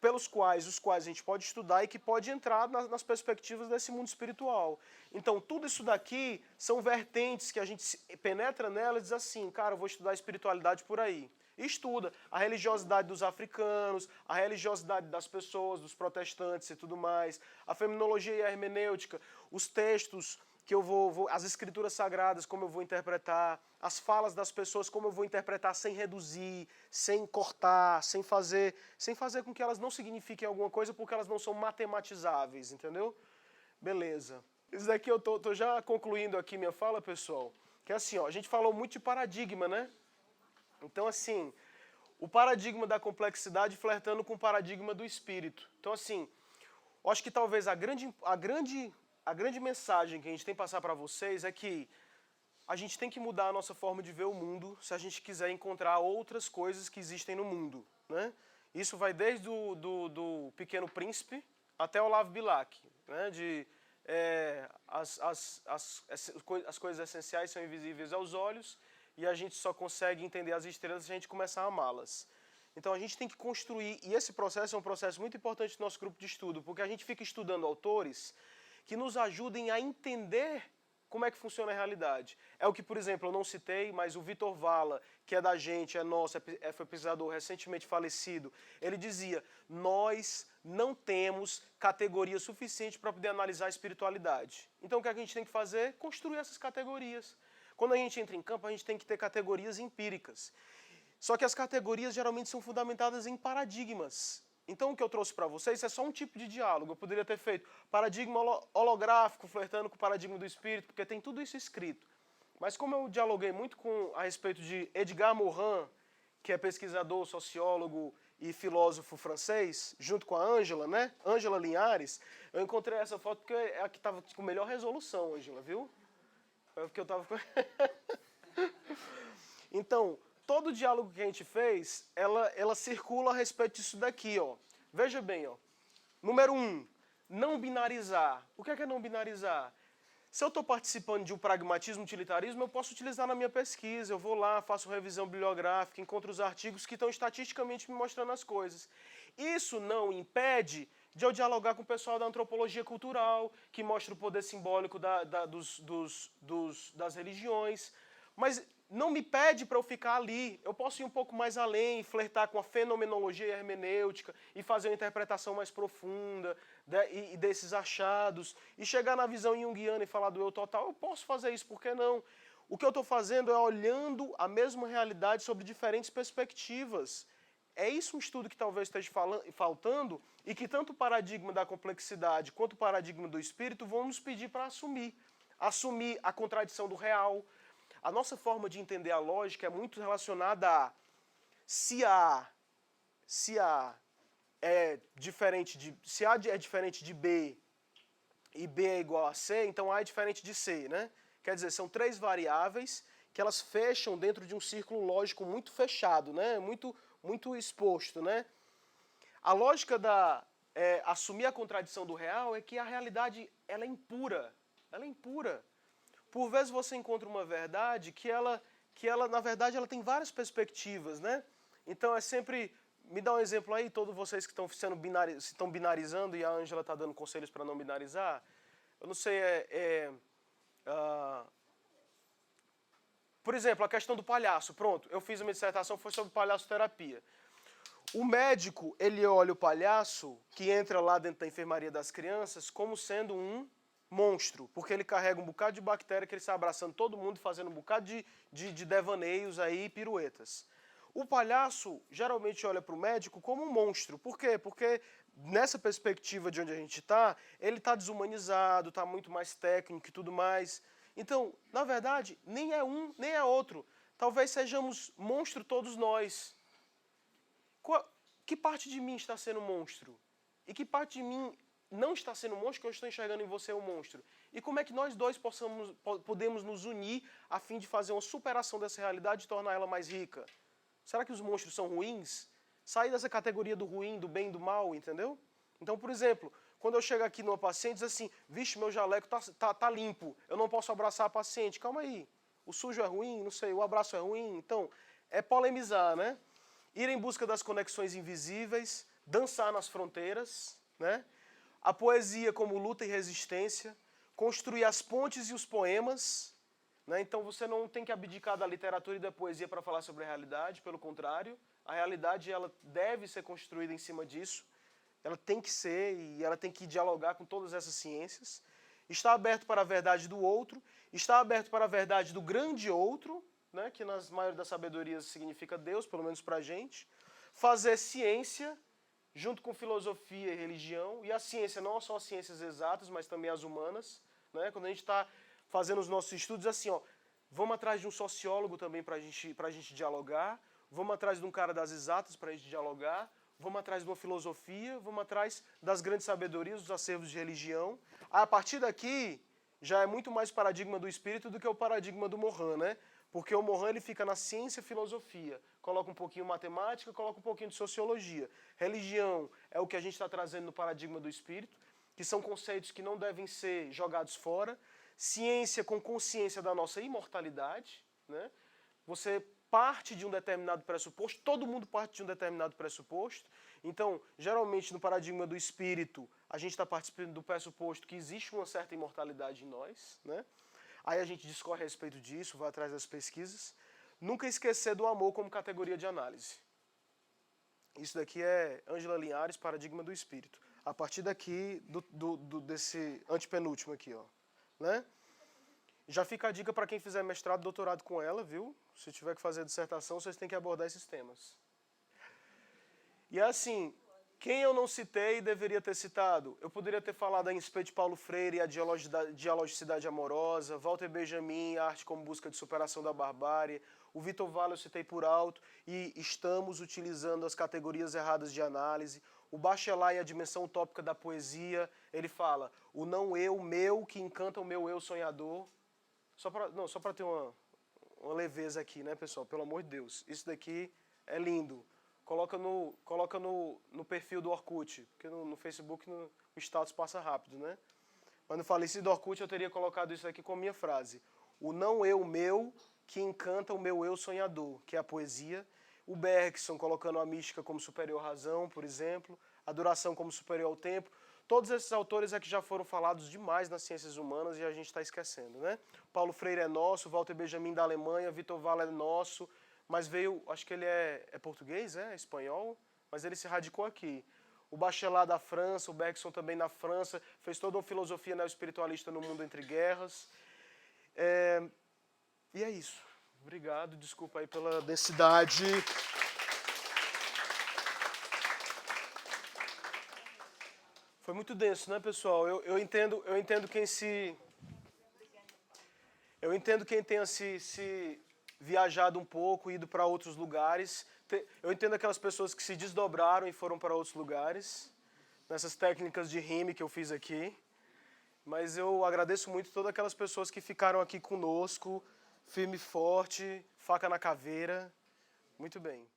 pelos quais a gente pode estudar e que pode entrar nas perspectivas desse mundo espiritual. Então, tudo isso daqui são vertentes que a gente penetra nela e diz assim, cara, eu vou estudar espiritualidade por aí. E estuda a religiosidade dos africanos, a religiosidade das pessoas, dos protestantes e tudo mais, a fenomenologia e a hermenêutica, os textos que eu as escrituras sagradas, como eu vou interpretar, as falas das pessoas, como eu vou interpretar sem reduzir, sem cortar, sem fazer com que elas não signifiquem alguma coisa, porque elas não são matematizáveis, entendeu? Beleza. Isso daqui eu tô já concluindo aqui minha fala, pessoal, que é assim, ó, a gente falou muito de paradigma, né? Então, assim, o paradigma da complexidade flertando com o paradigma do espírito. Então, assim, eu acho que talvez a grande mensagem que a gente tem que passar para vocês é que a gente tem que mudar a nossa forma de ver o mundo se a gente quiser encontrar outras coisas que existem no mundo, né? Isso vai desde do Pequeno Príncipe até Olavo Bilac, né? As coisas essenciais são invisíveis aos olhos e a gente só consegue entender as estrelas se a gente começar a amá-las. Então a gente tem que construir, e esse processo é um processo muito importante no nosso grupo de estudo, porque a gente fica estudando autores que nos ajudem a entender como é que funciona a realidade. É o que, por exemplo, eu não citei, mas o Vitor Valla, que é da gente, é nosso, foi pesquisador recentemente falecido, ele dizia, nós não temos categoria suficiente para poder analisar a espiritualidade. Então o que a gente tem que fazer? Construir essas categorias. Quando a gente entra em campo, a gente tem que ter categorias empíricas. Só que as categorias geralmente são fundamentadas em paradigmas. Então, o que eu trouxe para vocês é só um tipo de diálogo. Eu poderia ter feito paradigma holográfico, flertando com o paradigma do espírito, porque tem tudo isso escrito. Mas como eu dialoguei muito a respeito de Edgar Morin, que é pesquisador, sociólogo e filósofo francês, junto com a Ângela, né? Ângela Linhares, eu encontrei essa foto porque é a que estava com melhor resolução, Ângela, viu? Foi porque eu estava com... Então, todo o diálogo que a gente fez, ela circula a respeito disso daqui, ó. Veja bem, ó. Número 1, não binarizar. O que é não binarizar? Se eu estou participando de um pragmatismo utilitarismo, eu posso utilizar na minha pesquisa. Eu vou lá, faço revisão bibliográfica, encontro os artigos que estão estatisticamente me mostrando as coisas. Isso não impede de eu dialogar com o pessoal da antropologia cultural, que mostra o poder simbólico das religiões. Mas não me pede para eu ficar ali. Eu posso ir um pouco mais além, flertar com a fenomenologia e a hermenêutica e fazer uma interpretação mais profunda e desses achados e chegar na visão junguiana e falar do eu total. Eu posso fazer isso, por que não? O que eu estou fazendo é olhando a mesma realidade sobre diferentes perspectivas. É isso um estudo que talvez esteja faltando e que tanto o paradigma da complexidade quanto o paradigma do espírito vão nos pedir para assumir. Assumir a contradição do real. A nossa forma de entender a lógica é muito relacionada a se A é diferente se A é diferente de B e B é igual a C, então A é diferente de C, né? Quer dizer, são 3 variáveis que elas fecham dentro de um círculo lógico muito fechado, né? Muito exposto, né? A lógica assumir a contradição do real é que a realidade ela é impura. Ela é impura. Por vezes você encontra uma verdade que ela na verdade, ela tem várias perspectivas, né? Então é sempre... Me dá um exemplo aí, todos vocês que estão binarizando e a Ângela está dando conselhos para não binarizar. Eu não sei, por exemplo, a questão do palhaço. Pronto, eu fiz a minha dissertação, foi sobre palhaçoterapia. O médico, ele olha o palhaço que entra lá dentro da enfermaria das crianças como sendo um monstro, porque ele carrega um bocado de bactéria que ele está abraçando todo mundo e fazendo um bocado de devaneios aí, piruetas. O palhaço geralmente olha para o médico como um monstro. Por quê? Porque nessa perspectiva de onde a gente está, ele está desumanizado, está muito mais técnico e tudo mais. Então, na verdade, nem é um, nem é outro. Talvez sejamos monstro todos nós. Que parte de mim está sendo monstro? E que parte de mim não está sendo monstro que eu estou enxergando em você um monstro? E como é que nós dois podemos nos unir a fim de fazer uma superação dessa realidade e tornar ela mais rica? Será que os monstros são ruins? Sair dessa categoria do ruim, do bem e do mal, entendeu? Então, por exemplo, quando eu chego aqui numa paciente e diz assim, vixe, meu jaleco tá limpo, eu não posso abraçar a paciente. Calma aí, o sujo é ruim, não sei, o abraço é ruim. Então, é polemizar, né? Ir em busca das conexões invisíveis, dançar nas fronteiras, né? A poesia como luta e resistência, construir as pontes e os poemas, né? Então você não tem que abdicar da literatura e da poesia para falar sobre a realidade, pelo contrário, a realidade ela deve ser construída em cima disso, ela tem que ser e ela tem que dialogar com todas essas ciências, estar aberto para a verdade do outro, estar aberto para a verdade do grande outro, né? Que nas maiores das sabedorias significa Deus, pelo menos para a gente, fazer ciência junto com filosofia e religião, e a ciência não só as ciências exatas, mas também as humanas, né? Quando a gente está fazendo os nossos estudos, assim, ó, vamos atrás de um sociólogo também para a gente dialogar, vamos atrás de um cara das exatas para a gente dialogar, vamos atrás de uma filosofia, vamos atrás das grandes sabedorias, dos acervos de religião. A partir daqui, já é muito mais paradigma do espírito do que o paradigma do Morin, né? Porque o Morin ele fica na ciência e filosofia, coloca um pouquinho matemática, coloca um pouquinho de sociologia. Religião é o que a gente está trazendo no paradigma do espírito, que são conceitos que não devem ser jogados fora. Ciência com consciência da nossa imortalidade, né? Você parte de um determinado pressuposto, todo mundo parte de um determinado pressuposto. Então, geralmente no paradigma do espírito, a gente está participando do pressuposto que existe uma certa imortalidade em nós, né? Aí a gente discorre a respeito disso, vai atrás das pesquisas. Nunca esquecer do amor como categoria de análise. Isso daqui é Ângela Linhares, Paradigma do Espírito. A partir daqui, desse antepenúltimo aqui, ó, né? Já fica a dica para quem fizer mestrado, doutorado com ela, viu? Se tiver que fazer dissertação, vocês têm que abordar esses temas. E assim, quem eu não citei e deveria ter citado? Eu poderia ter falado a respeito de Paulo Freire e a dialogicidade amorosa, Walter Benjamin, a arte como busca de superação da barbárie, o Vitor Vale eu citei por alto, e estamos utilizando as categorias erradas de análise. O Bachelard e a dimensão utópica da poesia, ele fala, o não eu, meu, que encanta o meu eu sonhador. Só para ter uma leveza aqui, né, pessoal? Pelo amor de Deus. Isso daqui é lindo. Coloca no perfil do Orkut, porque no Facebook o status passa rápido, né? Mas no falecido Orkut eu teria colocado isso aqui com a minha frase. O não eu meu que encanta o meu eu sonhador, que é a poesia. O Bergson colocando a mística como superior à razão, por exemplo. A duração como superior ao tempo. Todos esses autores aqui já foram falados demais nas ciências humanas e a gente está esquecendo, né? Paulo Freire é nosso, Walter Benjamin da Alemanha, Vitor Vale é nosso, mas veio, acho que ele é português, é espanhol, mas ele se radicou aqui. O Bachelard da França, o Bergson também na França, fez toda uma filosofia neoespiritualista no mundo entre guerras. E é isso. Obrigado, desculpa aí pela densidade. Foi muito denso, né, pessoal? Eu entendo quem se... Eu entendo quem tenha se viajado um pouco, ido para outros lugares. Eu entendo aquelas pessoas que se desdobraram e foram para outros lugares, nessas técnicas de rime que eu fiz aqui. Mas eu agradeço muito todas aquelas pessoas que ficaram aqui conosco, firme e forte, faca na caveira. Muito bem.